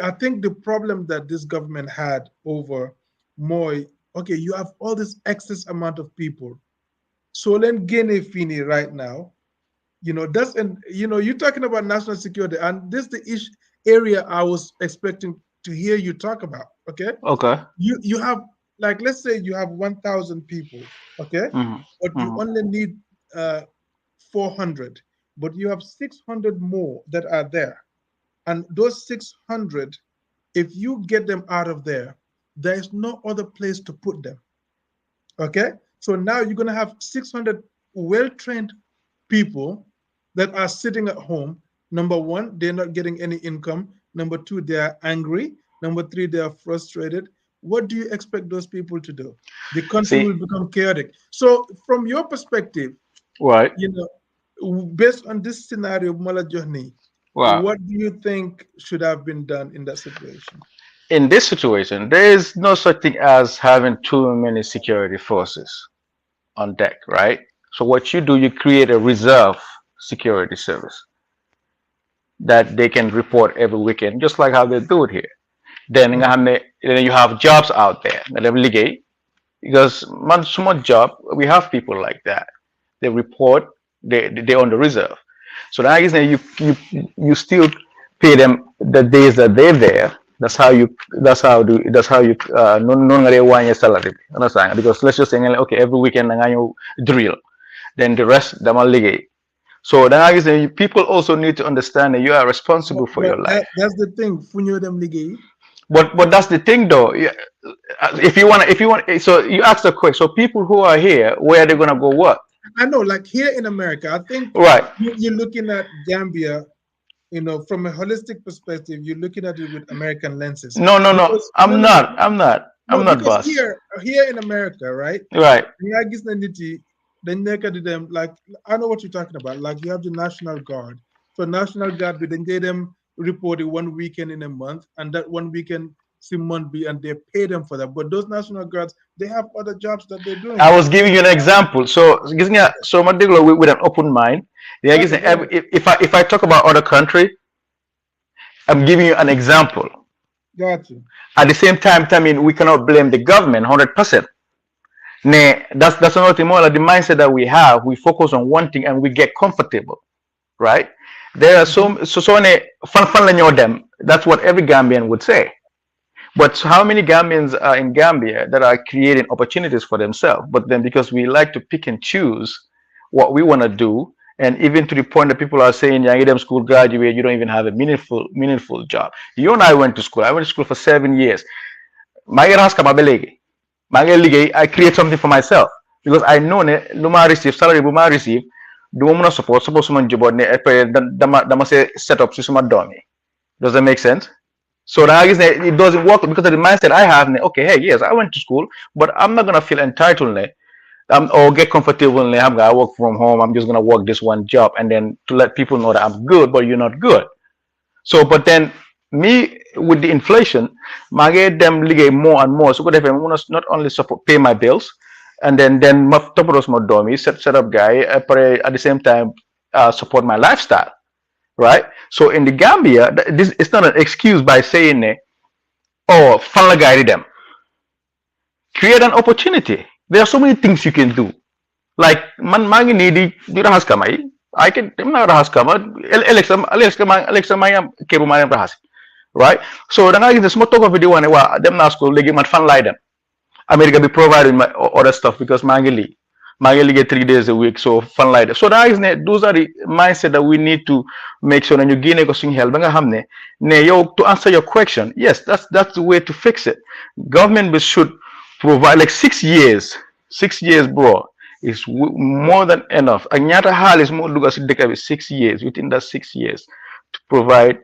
I think the problem that this government had over Moy, okay, you have all this excess amount of people. So then Guinea Fini right now, that's and you're talking about national security, and this is the area I was expecting to hear you talk about. Okay, Okay. you have like let's say you have 1,000 people, okay, Hmm. but you Hmm. only need uh 400, but you have 600 more that are there, and those 600, if you get them out of there, there is no other place to put them. Okay, so now you're going to have 600 well-trained people that are sitting at home. Number one, they're not getting any income. Number two, they are angry. Number three, they are frustrated. What do you expect those people to do? The country See. will become chaotic. So from your perspective, Right. you based on this scenario, Mala Johni, Wow. what do you think should have been done in that situation? In this situation, there is no such thing as having too many security forces on deck, right? So what you do, you create a reserve security service that they can report every weekend, just like how they do it here. Then nga xam ne then you have jobs out there nga dem liggéey because man suma job we have people like that. They report they on the reserve. So now is you still pay them the days that they're there. That's how you non nga dee salary bi understand because let's just say okay every weekend da nga ñëw drill then the rest dama liggéey. So then people also need to understand that you are responsible for But your life. that's the thing. Funyo dem ligay. But that's the thing though. If you want, so you ask the question. So people who are here, where are they gonna go work? I know, like here in America, I think Right. you're looking at Gambia, from a holistic perspective, you're looking at it with American lenses. No, no, no. Because no, I'm no, no, not. I'm not. no, I'm not, because boss. here in America, right? Right. Nga gis na nit yi, dañ nekk di dem, like I know what you're talking about. Like you have the National Guard. So National Guard, but then they them report it one weekend in a month, and that one weekend month be, and they pay them for that. But those National Guards, they have other jobs that they're I doing. was giving you an example. So, so Madiglo with an open mind. Yeah, Okay, go ahead. if I talk about other country, I'm giving you an example. Got you. At the same time, I mean, we cannot blame the government 100%. Nah, that's another more like the mindset that we have. We focus on one thing and we get comfortable, right? There are Mhm. fun them. That's what every Gambian would say. But how many Gambians are in Gambia that are creating opportunities for themselves? But then because we like to pick and choose what we want to do, and even to the point that people are saying, "Yeah, them school graduate, you don't even have a meaningful job." You and I went to school. I went to school for 7 years. I create something for myself because I know ne luma receive salary buma receive do mo support suma jobot ne dama say set up si suma domi. Does that make sense? So now it doesn't work because of the mindset I have. Okay, hey, yes, I went to school, but I'm not gonna feel entitled or get comfortable. I work from home. I'm just gonna work this one job, and then to let people know that I'm good, but you're not good. So, but then me with the inflation, I get them ligay more and more. So, good if I want to not only support pay my bills, and then top of those more dummy set up guy, at the same time support my lifestyle, right? So in the Gambia, this it's not an excuse by saying, "Oh, follow guide them." Create an opportunity. There are so many things you can do. Like man, mangi need di rahas kamay. I can I'm not rahas kama. Alexa mayam kebu mayam rahas. Right? So then I get the small talk of video one wa them na school legi man fan lie them. America be providing my other stuff because mangi get 3 days a week, so fun like that. So that is those are the mindset that we need to make sure that you gain a sing help. To answer your question, yes, that's the way to fix it. Government should provide like 6 years. 6 years, bro, is more than enough. Anyata hal is more lugas 6 years. Within that 6 years, to provide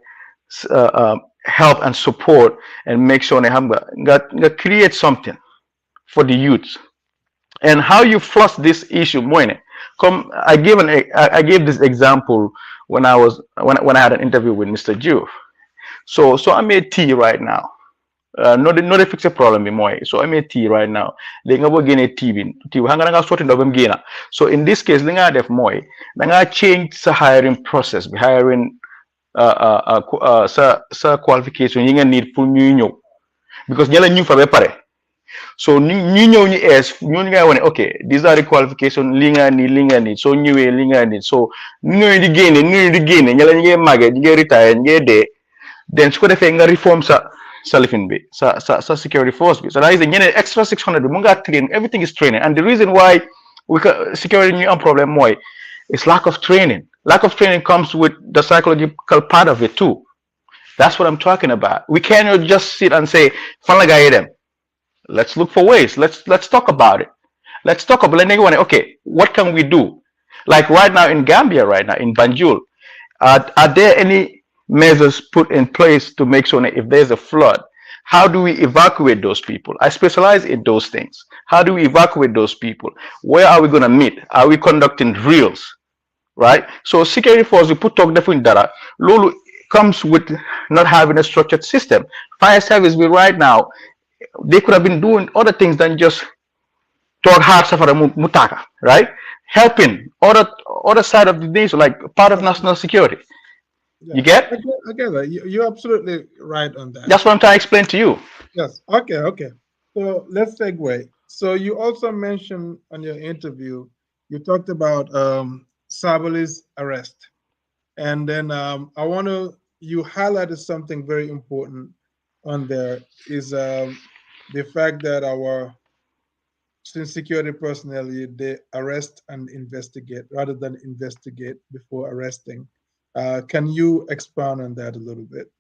help and support and make sure they create something for the youth. And how you flush this issue moine come I gave this example when I had an interview with Mr. Jew. So I made tea right now. No, they fix a problem in moy. So I made tea right now. They nga gain a tea hanga nga sorting of gina. So in this case, linga def moy, nga change the hiring process, hiring sa qualification you need for new because nyala new for pare. So ñu ñëw ñu es ñooñu ngay wone okay these are the qualification li nga ni so ñëwee li nga ni so ñooy di génne ñala ñi ngay màggee ñi ngay retire ñi ngay dee then su ko defee nga reform sa lifin bi sa security force bi so that is ñeneen extra 600 bi mu ngaa train everything is training and the reason why security ñu am problème mooy is lack of training comes with the psychological part of it too. That's what I'm talking about. We cannot just sit and say fan la gaa yi dem. Let's look for ways. Let's talk about it. Let's talk about it. Okay, what can we do? Like right now in Gambia, right now in Banjul, are there any measures put in place to make sure that if there's a flood, how do we evacuate those people? I specialize in those things. How do we evacuate those people? Where are we going to meet? Are we conducting drills? Right? So security force, we put talk different data. Lulu comes with not having a structured system. Fire service, we right now they could have been doing other things than just talk hard safara mutaka, right? Helping other side of the nation, like part of national security. Yeah, You get? I get that. You're absolutely right on that. That's what I'm trying to explain to you. Yes. Okay. Okay. So let's segue. So you also mentioned on your interview, you talked about Sabali's arrest, and then I want to you highlighted something very important on there is the fact that our security personnel they arrest and investigate rather than investigate before arresting. Can you expand on that a little bit?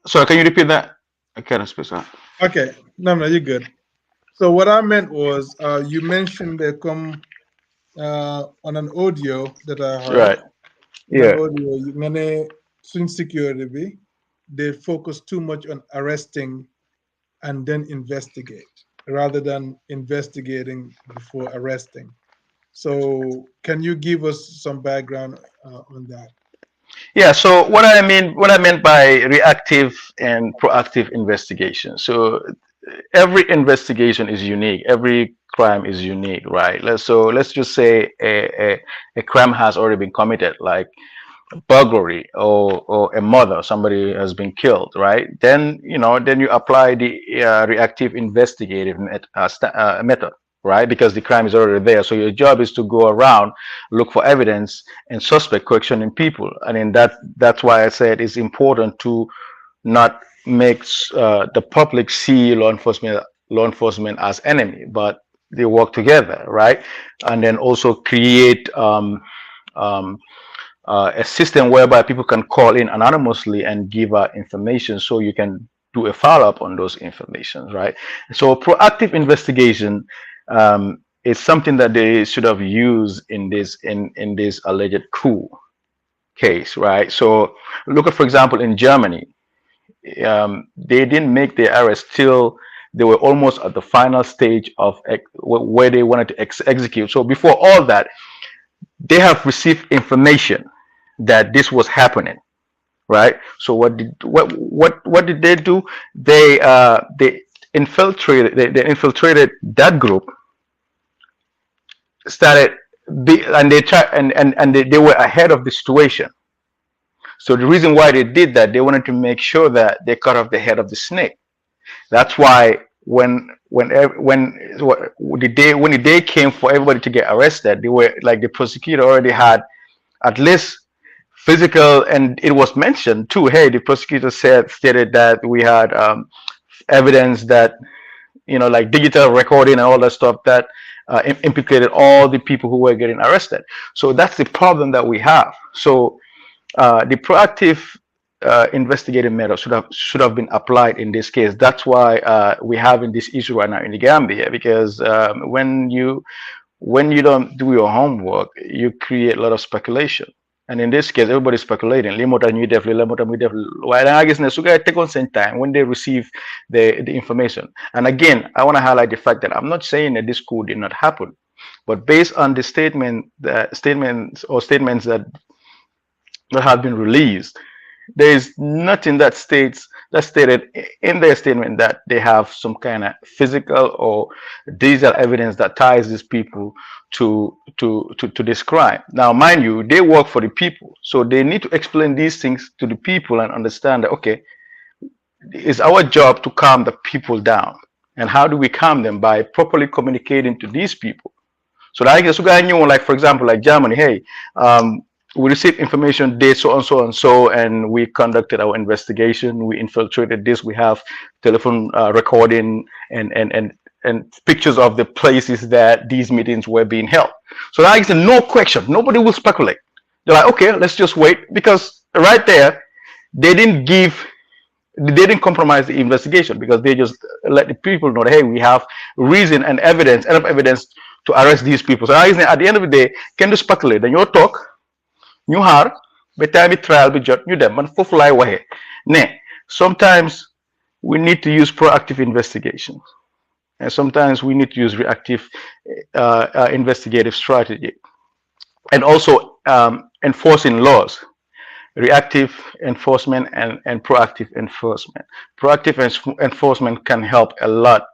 So can you repeat that? I can't space that. Okay, no, you're good. So what I meant was, you mentioned on an audio that I heard. Right. On an Yeah. audio, nga ne suñ security bi, they focus too much on arresting and then investigate rather than investigating before arresting. So, can you give us some background on that? Yeah, so what I meant by reactive and proactive investigation. So every investigation is unique. Every crime is unique, right? Let's just say a crime has already been committed, like burglary or a mother, somebody has been killed, right? Then then you apply the reactive investigative method, right? Because the crime is already there. So your job is to go around, look for evidence and suspect questioning people. I mean that's why I said it's important to not make the public see law enforcement as enemy, but they work together, right? And then also create um, a system whereby people can call in anonymously and give out information so you can do a follow-up on those informations, right? So proactive investigation is something that they should have used in this alleged coup case, right? So look at, for example, in Germany, they didn't make the arrest till they were almost at the final stage of where they wanted to execute. So before all that, they have received information that this was happening, right? So what did they do? They infiltrated that group, started and they tried and they were ahead of the situation. So the reason why they did that, they wanted to make sure that they cut off the head of the snake. That's why when the day came for everybody to get arrested, they were like, the prosecutor already had at least physical, and it was mentioned too. Hey, the prosecutor stated that we had evidence that, like digital recording and all that stuff that implicated all the people who were getting arrested. So that's the problem that we have. So the proactive investigative method should have been applied in this case. That's why we're having this issue right now in the Gambia, because when you don't do your homework, you create a lot of speculation. And in this case, everybody's speculating. Limota ñu def li, limota muy def li. Waaye da nga gis ne su guys take on same time when they receive the information. And again, I want to highlight the fact that I'm not saying that this coup did not happen, but based on the statements that have been released, there is nothing that stated in their statement that they have some kind of physical or digital evidence that ties these people to this crime. Now, mind you, they work for the people, so they need to explain these things to the people and understand that, okay, it's our job to calm the people down. And how do we calm them? By properly communicating to these people. So like like for example, like Germany, hey, we received information date so and so and so, and we conducted our investigation. We infiltrated this. We have telephone recording and pictures of the places that these meetings were being held. So that is no question. Nobody will speculate. They're like, okay, let's just wait, because right there, they didn't compromise the investigation, because they just let the people know that, hey, we have reason and enough evidence to arrest these people. So at the end of the day, can you speculate? Then you talk, you hard, but time trial be judged, you them, man, for fly away. Ne, sometimes we need to use proactive investigations, and sometimes we need to use reactive investigative strategy, and also enforcing laws. Reactive enforcement and proactive enforcement. Proactive enforcement can help a lot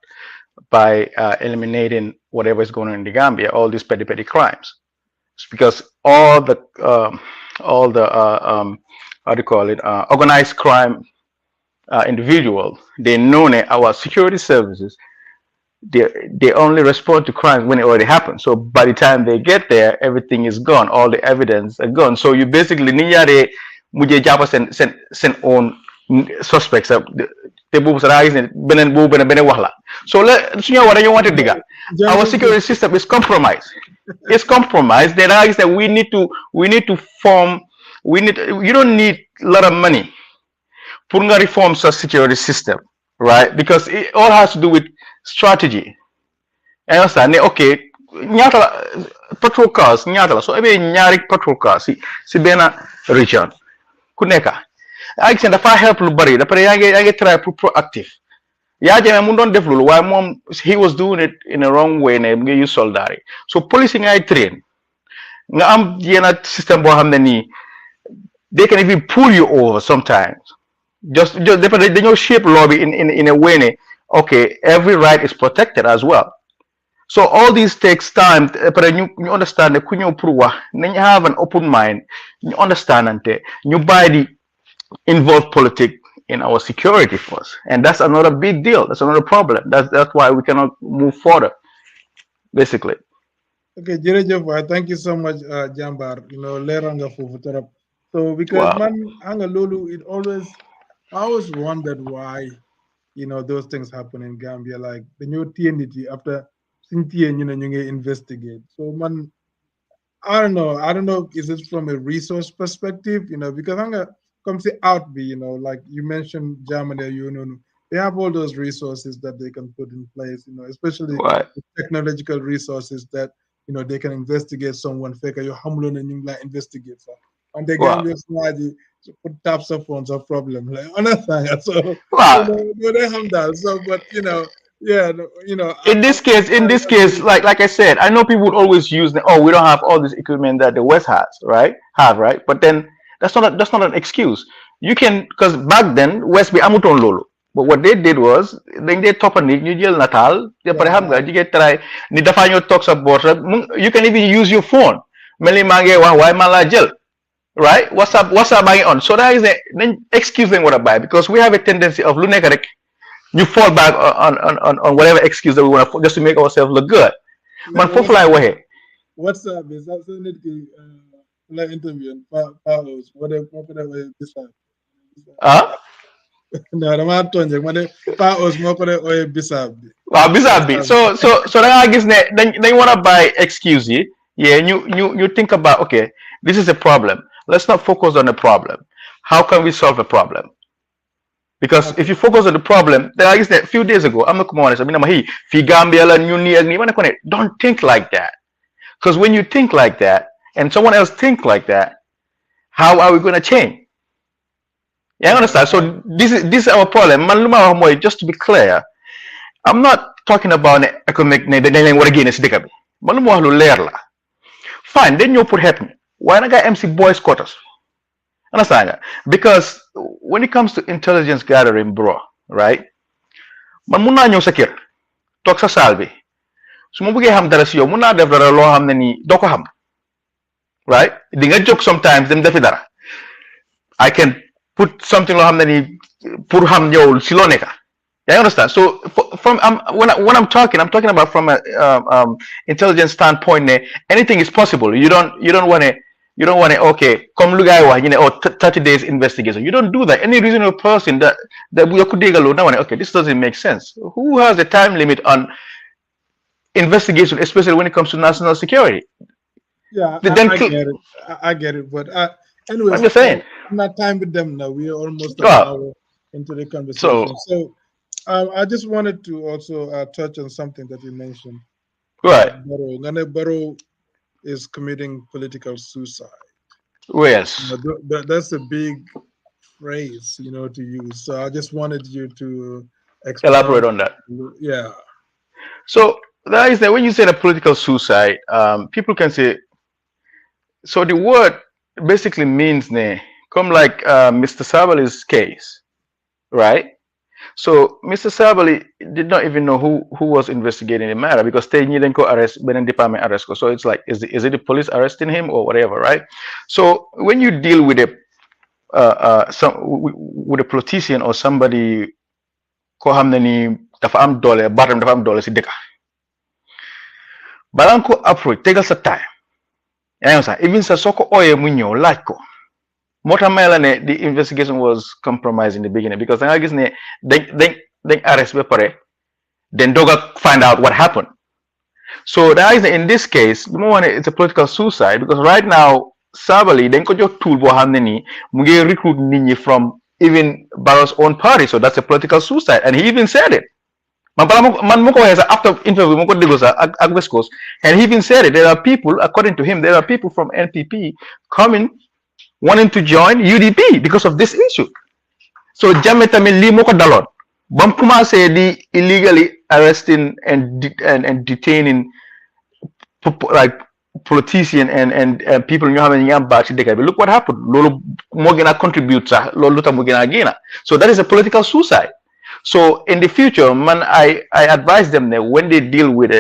by eliminating whatever is going on in the Gambia, all these petty crimes, because all the how do you call it, organized crime individual, they know that our security services, they only respond to crimes when it already happened. So by the time they get there, everything is gone, all the evidence are gone. So you basically need mujhe japa sen own suspects. Te bubu sa guys ne benen bubu benen wax la. So suñu wara ñu wanté diga, our security system is compromised. It's compromised. Then I that we need to form. You don't need a lot of money for reform such security system, right? Because it all has to do with strategy. And understand? Okay, patrol cars ñaata la soo amee ñaari patrol cars si benn region ku nekk ay gis ne dafa help lu bari da pare yaa ngi try pour proactive yaa jame mu doon def loolu waaye moom he was doing it in a wrong way ne mu ngi use soldat yi so police yi ngay train nga am yenn système boo xam ne nii they can even pull you over sometimes just dañoo shape law bi in a way ne okay every right is protected as well so all these takes time après ñu understand ne ku ñëw pour wax nañ have an open mind ñu understand ante ñu bàyyi di involve politics in our security first and that's another big deal that's another problem that's why we cannot move further basically. Okay, jërëjëf waay thank you so much Jambar leeral nga foofu trop so because Wow. man anga loolu it always I always wondered why those things happen in Gambia like dañoo téye nit yi after suñ téye ñu ngi investigate so man I don't know is it from a resource perspective because anga come say out be like you mentioned Germany they have all those resources that they can put in place especially Right. the technological resources that they can investigate someone fake you humble and you like investigate so and they Wow. Gambia put taps of phones a problem like understand so Wow. they have that so but yeah In this case, like I said, I know people would always use the, oh, we don't have all this equipment that the West has, right? But then that's not an excuse. You can because back then West be amuton lolo. But what they did was they top a new jail natal, they you get try ni dafa ñoo talk sa board you can even use your phone. Meli mange wa why mala jail. Right? WhatsApp banging on. So that is then excuse them what I buy because we have a tendency of lunatic you fall back on whatever excuse that we want to just to make ourselves look good. Man, for fly away. What's up? Is that something like interview? Powers, whatever this time. Huh? No, I'm not telling you. What powers more for the bisab. Wow, bizarre. So then I guess they want to buy excuse you. Yeah, and you think about okay, this is a problem. Let's not focus on the problem. How can we solve the problem? Because if you focus on the problem, then I guess that a few days ago, I'm not honest. I mean, I'm here. Gambia la nyuni agni. Don't think like that. Because when you think like that, and someone else think like that, how are we going to change? Yeah, I understand. So this is our problem. Just to be clear, I'm not talking about economic. Fine, then you put happen. Why not get MC boys quarters? Understand that? Because when it comes to intelligence gathering, bro, right? Man muna ñew sa kër tok sa salle bi su ma bëggee xam dara si yow mun naa def dara loo xam ne nii doo ko xam right di nga jóg sometimes dem defi dara I can put something loo xam ne nii pour xam yow si loo nekka you understand so when I'm talking about from a intelligence standpoint anything is possible you don't want to okay come lu gaay wax 30 days investigation you don't do that any reasonable person that we could dig alone now okay this doesn't make sense who has a time limit on investigation especially when it comes to national security yeah I get it but anyway I'm just saying I'm not time with them now we are almost an hour into the conversation so I just wanted to also touch on something that you mentioned right Barrow is committing political suicide. Yes. That's a big phrase, to use. So I just wanted you to elaborate on that. Yeah. So that is that when you say the political suicide, people can say. So the word basically means come like Mr. Sabali's case, right? So Mr. Sabali did not even know who was investigating the matter because they didn't go arrest Benin Department arrest. So it's like is it the police arresting him or whatever, right? So when you deal with with a politician or somebody ko xamne ni dafa am doole batam dafa am doole ci dëkk balan ko approach tegal sa time yaa ngi sax even sa soko ooyee mu ñëw laaj ko moo tax may la ne the investigation was compromised in the beginning because da nga gis ne dañ arrest ba pare then doog a find out what happened so that is in this case du ma wax ne it's a political suicide because right now Sabally dañ ko jox tool boo xam ne nii mu ngi recruit nit ñi from even Barrow's own party so that's a political suicide and he even said it Man moko has after interview moko dego sa ak West Coast, and he even said it. There are people, according to him, there are people from NPP coming wanting to join UDP because of this issue. So Jammeh tamit li moko dalon. Bam commencé di illegally arresting and detaining like politician and people ñu xamné ñi am baat ci dëkk bi. Look what happened. Lolu mo gëna contribute sax lolu tam mo gëna gëna. So that is a political suicide. So in the future, man, I advise them that when they deal with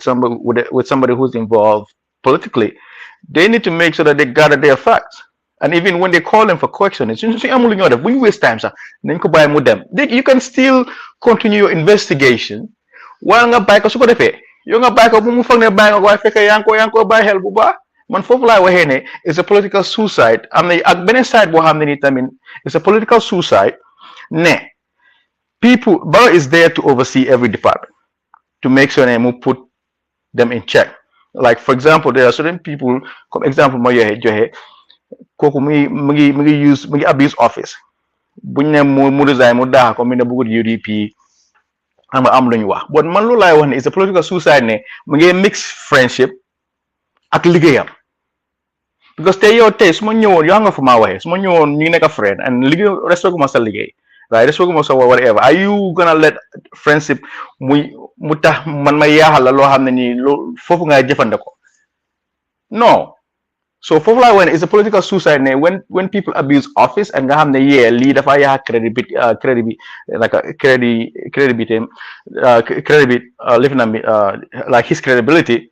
somebody with somebody who's involved politically, they need to make sure that they gather their facts. And even when they call them for question, it's when you waste time, sir, then you buy them. You can still continue your investigation. While nga buy ko su ko defee, yow nga buy ko bu mu foog ne buy nga waaye fekk yaa ngi ko buy xel bu baax. Man foofu laay waxee ne it's a political suicide. Am na ak beneen side boo xam ne ni tamit it's a political suicide. Ne people, Barrow is there to oversee every department to make sure they put them in check. Like for example, there are certain people. For example, mo joxe kooku mu ngi abuse office. Buñ ne mu resign mu daax ko mi ne bëggut UDP am luñ wax. But man lu laay wax ne it's a political suicide ne mu ngi mix friendship ak liggéeyam. Because tey su ma ñëwoon yoo xam nga fu maa waxee su ma ñëwoon ñu ngi nekk friend and liggéey respect ma sa liggéey. Right, that's what most of whatever. Are you gonna let friendship mu tax man ma yaaxal la loo xam ne nii loo foofu ngay jëfandikoo? No. So foofu laa when it's a political suicide ne when people abuse office and nga xam ne yeah lii dafa yaaxa like his credibility.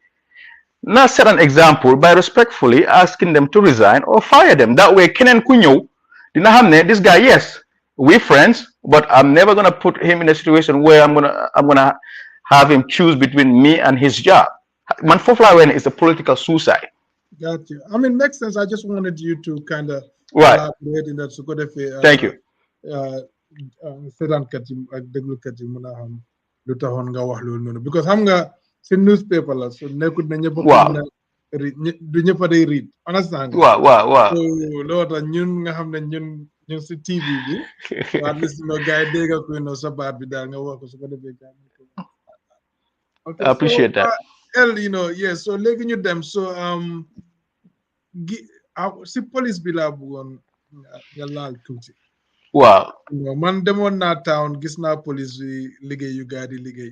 Now set an example by respectfully asking them to resign or fire them. That way keneen ku ñëw dina xam ne this guy yes. We're friends, but I'm never gonna put him in a situation where I'm gonna have him choose between me and his job. Man Foflawen is a political suicide. Got you. I mean, makes sense. I just wanted you to kind of elaborate in that. So good if thank you. Sedan kati ak deglu kati muna ham lu taxone nga wax lolu nonu because xam nga ci newspaper la so nekut na ñepp du ñepp day read understand waaw so lo tax ñun nga xam ne ñun si TV bi at least no guy dega ko no sa baat bi dal nga wax ko su ko defé gaay okay I appreciate that so legi ñu dem so si police bi la bëggon nga laal tuuti waaw man demoon na town gis na police bi liggéey yu gaay di liggéey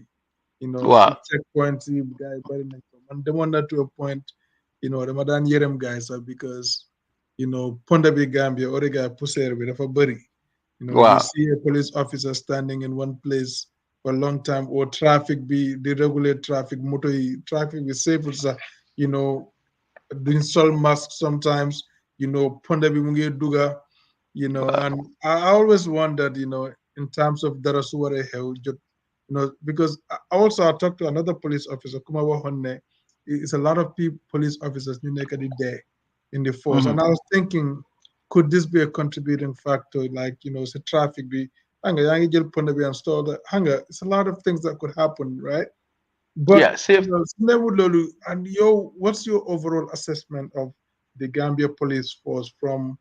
checkpoint yi gaay bari nañ ko man demoon na to a point dama daan yërem gaay sax because Ponda bi Gambia orega poussière bi dafa bari you see a police officer standing in one place for a long time or traffic be the regulate traffic moto traffic be safe sax duñ sol mask sometimes Ponda bi mu ngi duga and I always wondered in terms of dara su waree xew jot because I talked to another police officer kuma waxoon ne it's a lot of police officers ñu nekk di dee in the force. And I was thinking, could this be a contributing factor? Like, it's a traffic be hunger, it's a lot of things that could happen, right? But and what's your overall assessment of the Gambia police force from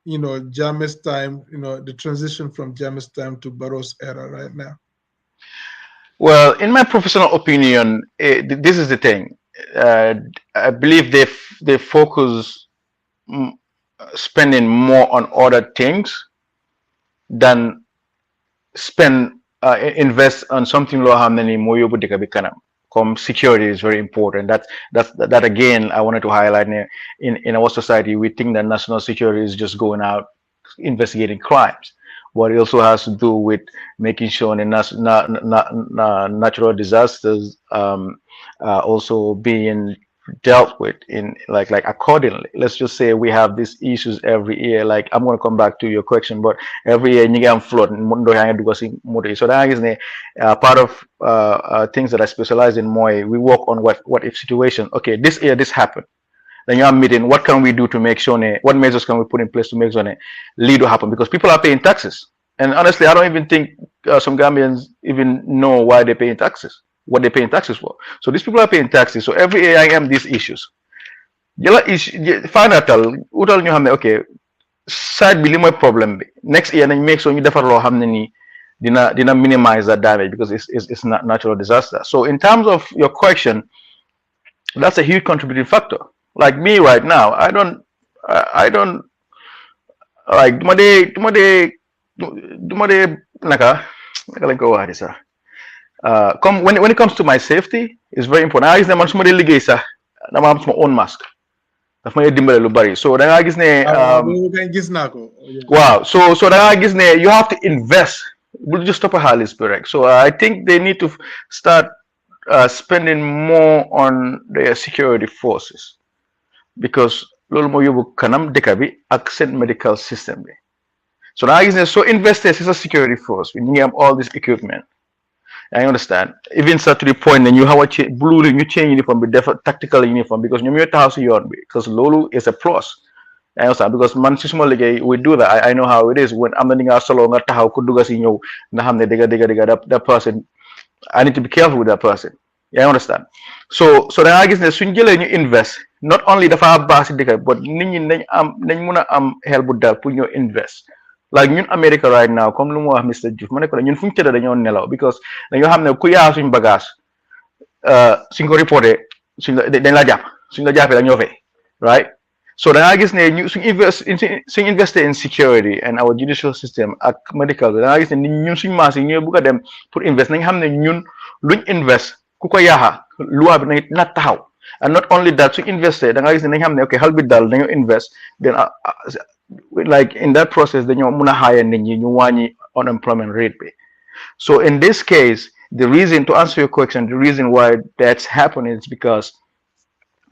Jammeh's time, the transition from Jammeh's time to Barrow's era right now? Well, in my professional opinion, this is the thing. I believe they focus spending more on other things than invest on something low harmony more come security is very important. That again I wanted to highlight in our society. We think that national security is just going out investigating crimes. But it also has to do with making sure the natural disasters also being dealt with in like accordingly. Let's just say we have these issues every year. Like I'm going to come back to your question, but every year you get flood. So that is part of things that I specialize in. More we work on what if situation. Okay, this year this happened. Then you are meeting. What can we do to make sure? What measures can we put in place to make sure lead to happen? Because people are paying taxes, and honestly, I don't even think some Gambians even know why they're paying taxes. What they're paying taxes for. So these people are paying taxes. So every year I am these issues. Find out okay, side bi li moy problem bi. Next year nañ make sure ñu defar lo xamné ni did not minimize that damage because it's not natural disaster. So in terms of your question, that's a huge contributing factor. Like me right now, I don't like dumade naka lañ ko waxee sax comme when it comes to my safety is very important. Da nga gis ne man su ma dee liggéey sax dama am suma own mask daf may dimbale lu bari so da nga gis ne boobu kay gis naa ko. Yeah. wow so da nga gis ne you have to invest bul just stop a xaalis bi rek so I think they need to start spending more on their security forces because loolu moo yóbbu kanam dëkk bi ak seen medical system bi so da nga gis ne soo investé si sa security force bi ñu ngi am all this equipment. I understand. Even so to the point that you have a blue, you change uniform, but different tactical uniform because you have to because Lulu is a plus. I understand because man we do that. I know how it is when I'm letting us along at how could do you know that person. I need to be careful with that person. Yeah, I understand. So then I guess the swing you invest not only the far basic but help with that put you invest. Like ñun America right now comme lu mu wax Mr Diouf ma ne ko ñun fu ñu tëdd dañoo nelaw because dañoo xam ne ku yaa suñ bagage suñ ko reporté dañ la jàpp suñ la jàppee dañoo fay right so da ngaa gis ne ñu suñ investé in security and our judicial system ak medical bi da ngaa gis ne ñun suñ maas yi ñooy bugg a dem pour invest nañ xam ne ñun luñ invest ku ko yaaxa loi bi na taxaw and not only that suñ investé da ngaa gis ne nañ xam ne ok xal bi daal dañoo invest then like in that process dañoo mun a hire nit ñi ñu wàññi unemployment rate bi so in this case the reason to answer your question the reason why that's happening is because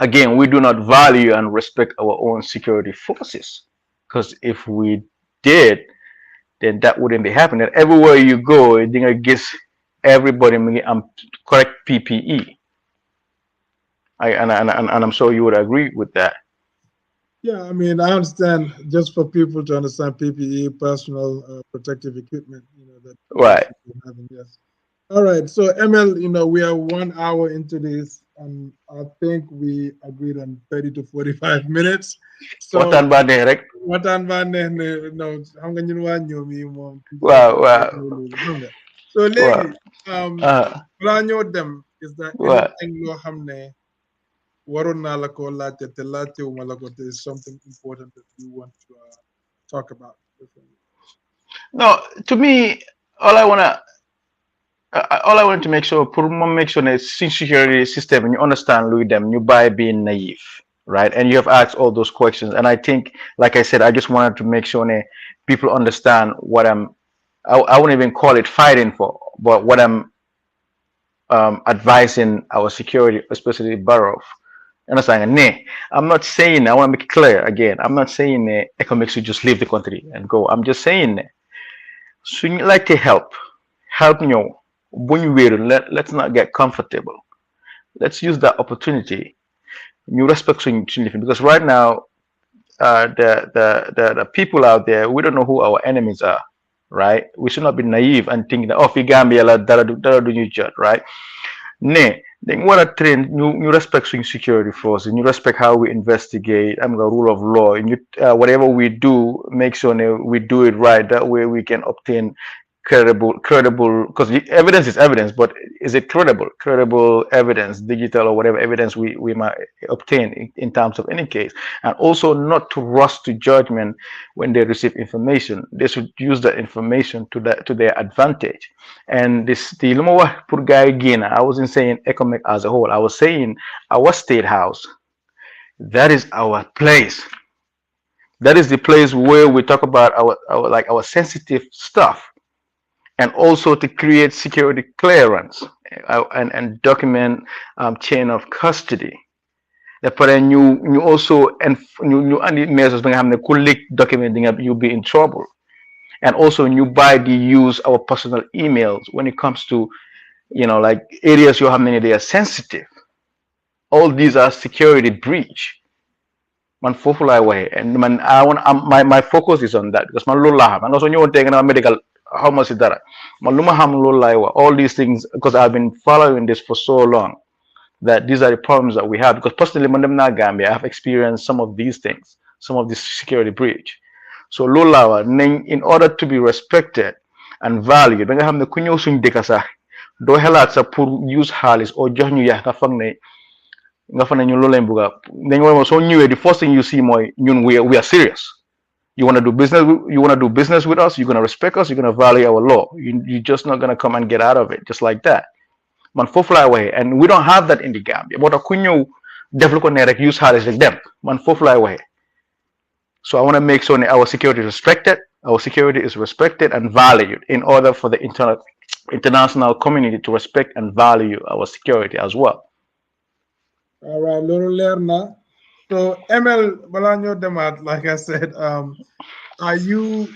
again we do not value and respect our own security forces because if we did then that wouldn't be happening everywhere you go di nga gis everybody mu ngi am correct PPE and I'm sure you would agree with that. Yeah, I mean, I understand. Just for people to understand, PPE, personal protective equipment, that right. Having, yes. All right. So ML, we are 1 hour into this, and I think we agreed on 30 to 45 minutes. So Watan ba ne rek? Watan ba ne no, xam nga ñun waa ñoom yi moom. Wow. So léegi, balaa ñoo dem, is there anything loo xam ne waroon naa la ko laajte te laajtewuma la ko there is something important that you want to talk about? No, to me, all I wanted to make sure, that security system, and you understand, Louis, them, you by being naive, right? And you have asked all those questions, and I think, like I said, I just wanted to make sure that people understand what I wouldn't even call it fighting for, but what I'm advising our security, especially borough. Understand? Nay, I'm not saying, I want to make it clear again, I'm not saying economics should just leave the country and go. I'm just saying, so you like to help you. Let's not get comfortable. Let's use that opportunity. You respect because right now, the people out there, we don't know who our enemies are, right? We should not be naive and think that, oh, if Gambia, right? Nay, then what a train, you respect security forces, and you respect how we investigate, the rule of law, and you, whatever we do, make sure we do it right. That way we can obtain credible, because evidence is evidence, but is it credible evidence, digital or whatever evidence we might obtain in terms of any case, and also not to rush to judgment when they receive information. They should use that information to their advantage. And this the I wasn't saying economic as a whole. I was saying our state house. That is our place. That is the place where we talk about our sensitive stuff. And also to create security clearance and document chain of custody. But then you also and you measures documenting you'll be in trouble. And also you buy the use our personal emails when it comes to like areas you have many they are sensitive. All these are security breach. Man way and man I want my focus is on that because man and also you want taking a medical how much is that? All these things because I've been following this for so long that these are the problems that we have because personally Gambia I have experienced some of these things, some of this security breach. So in order to be respected, and value ba nga xam ne ku ñëw suñ dëkk sax doo xalaat sax pour use xaalis o jox ñu yax nga foog ne ñun loolu lañ bëgg a dañ war soo ñëwee the first thing you see mooy ñun we are serious. You want to do business. You want to do business with us. You're gonna respect us. You're gonna value our law. You're just not gonna come and get out of it just like that. Man, for fly away, and we don't have that in the Gambia. But kunyo develop on direct use hard like them. Man, for fly away. So I want to make sure that our security is respected. Our security is respected and valued in order for the international community to respect and value our security as well. All right, little learner. So ML Balanyo Demat, like I said, are you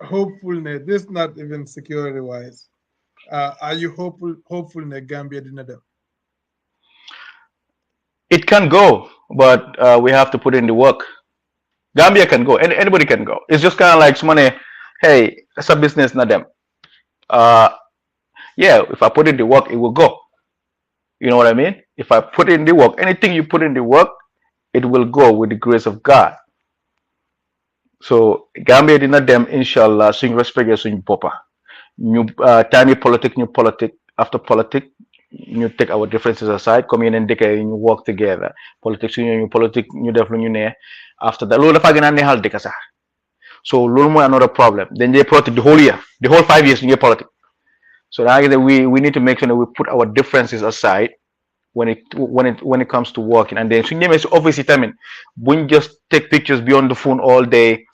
hopeful? This not even security wise. Are you hopeful in Gambia dinner? It can go, but we have to put in the work. Gambia can go, anybody can go. It's just kind of like money. Hey, it's a business, not them. Uh, yeah, if I put in the work, it will go. You know what I mean? If I put in the work, anything you put in the work, it will go with the grace of God. So Gambia did not them, inshallah, sing respect suñ popa. New tiny new politic after politic, you take our differences aside, come in and you work together. Politics new politic new definitely new after that. Lola fagina ne hal dekasa. So Lulmo another problem. Then they protect the whole year, the whole 5 years in your politics. So now we need to make sure that we put our differences aside when it comes to working. And then so obviously timing. Wouldn't just take pictures beyond the phone all day.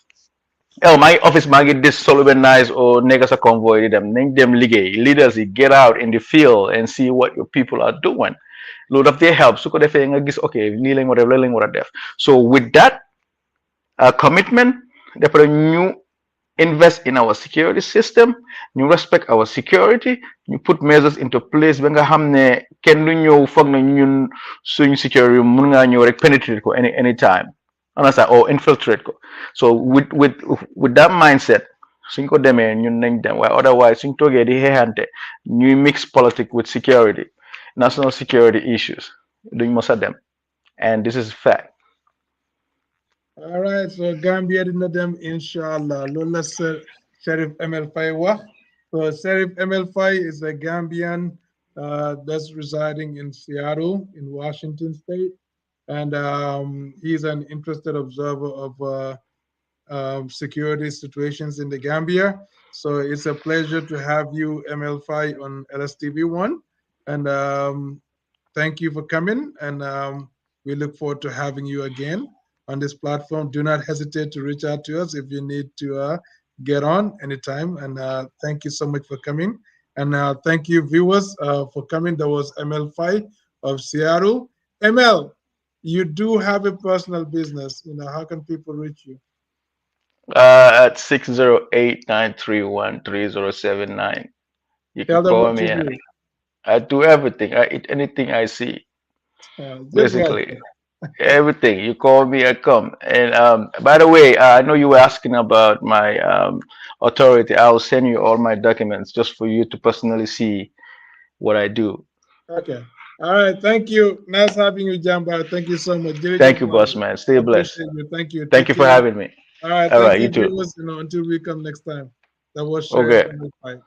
Oh, my office market this Sullivan nice or Negasa convoy them, name them leaders get out in the field and see what your people are doing. Load of their help. So could they okay, kneeling whatever. So with that commitment, therefore new invest in our security system, you respect our security, you put measures into place ba nga xam ne kenn du ñëw foog na ñun suñ security mun ngaa ñëw rek penetrate ko anytime understand or infiltrate ko. So with that mindset suñ ko demee ñun nañ dem waaye otherwise suñ toogee di xeexante ñuy mix politics with security, national security issues duñ mos a dem, and this is fact. All right, so Gambia did not them, inshallah. Lola Sheriff ML Faye. So Sheriff ML Faye is a Gambian that's residing in Seattle, in Washington State, and he's an interested observer of security situations in the Gambia. So it's a pleasure to have you, ML Faye, on LSTV1, and thank you for coming. And we look forward to having you again on this platform. Do not hesitate to reach out to us if you need to get on anytime. And thank you so much for coming. And thank you, viewers, for coming. That was ML Faye of Seattle. ML, you do have a personal business. How can people reach you? At 608-931-3079. You Tell can them call what me you and do. I do everything. I eat anything I see. Just right. Basically, everything. You call me, I come. And by the way, I know you were asking about my authority. I'll send you all my documents just for you to personally see what I do. Okay. All right. Thank you. Nice having you, Jamba. Thank you so much. Thank you, boss man. Stay blessed. Appreciate you. Thank you. Thank Take you for care. having me. All right. All Thank right, you you, too. viewers. Until we come next time. That was Sheriff Okay. ML Faye.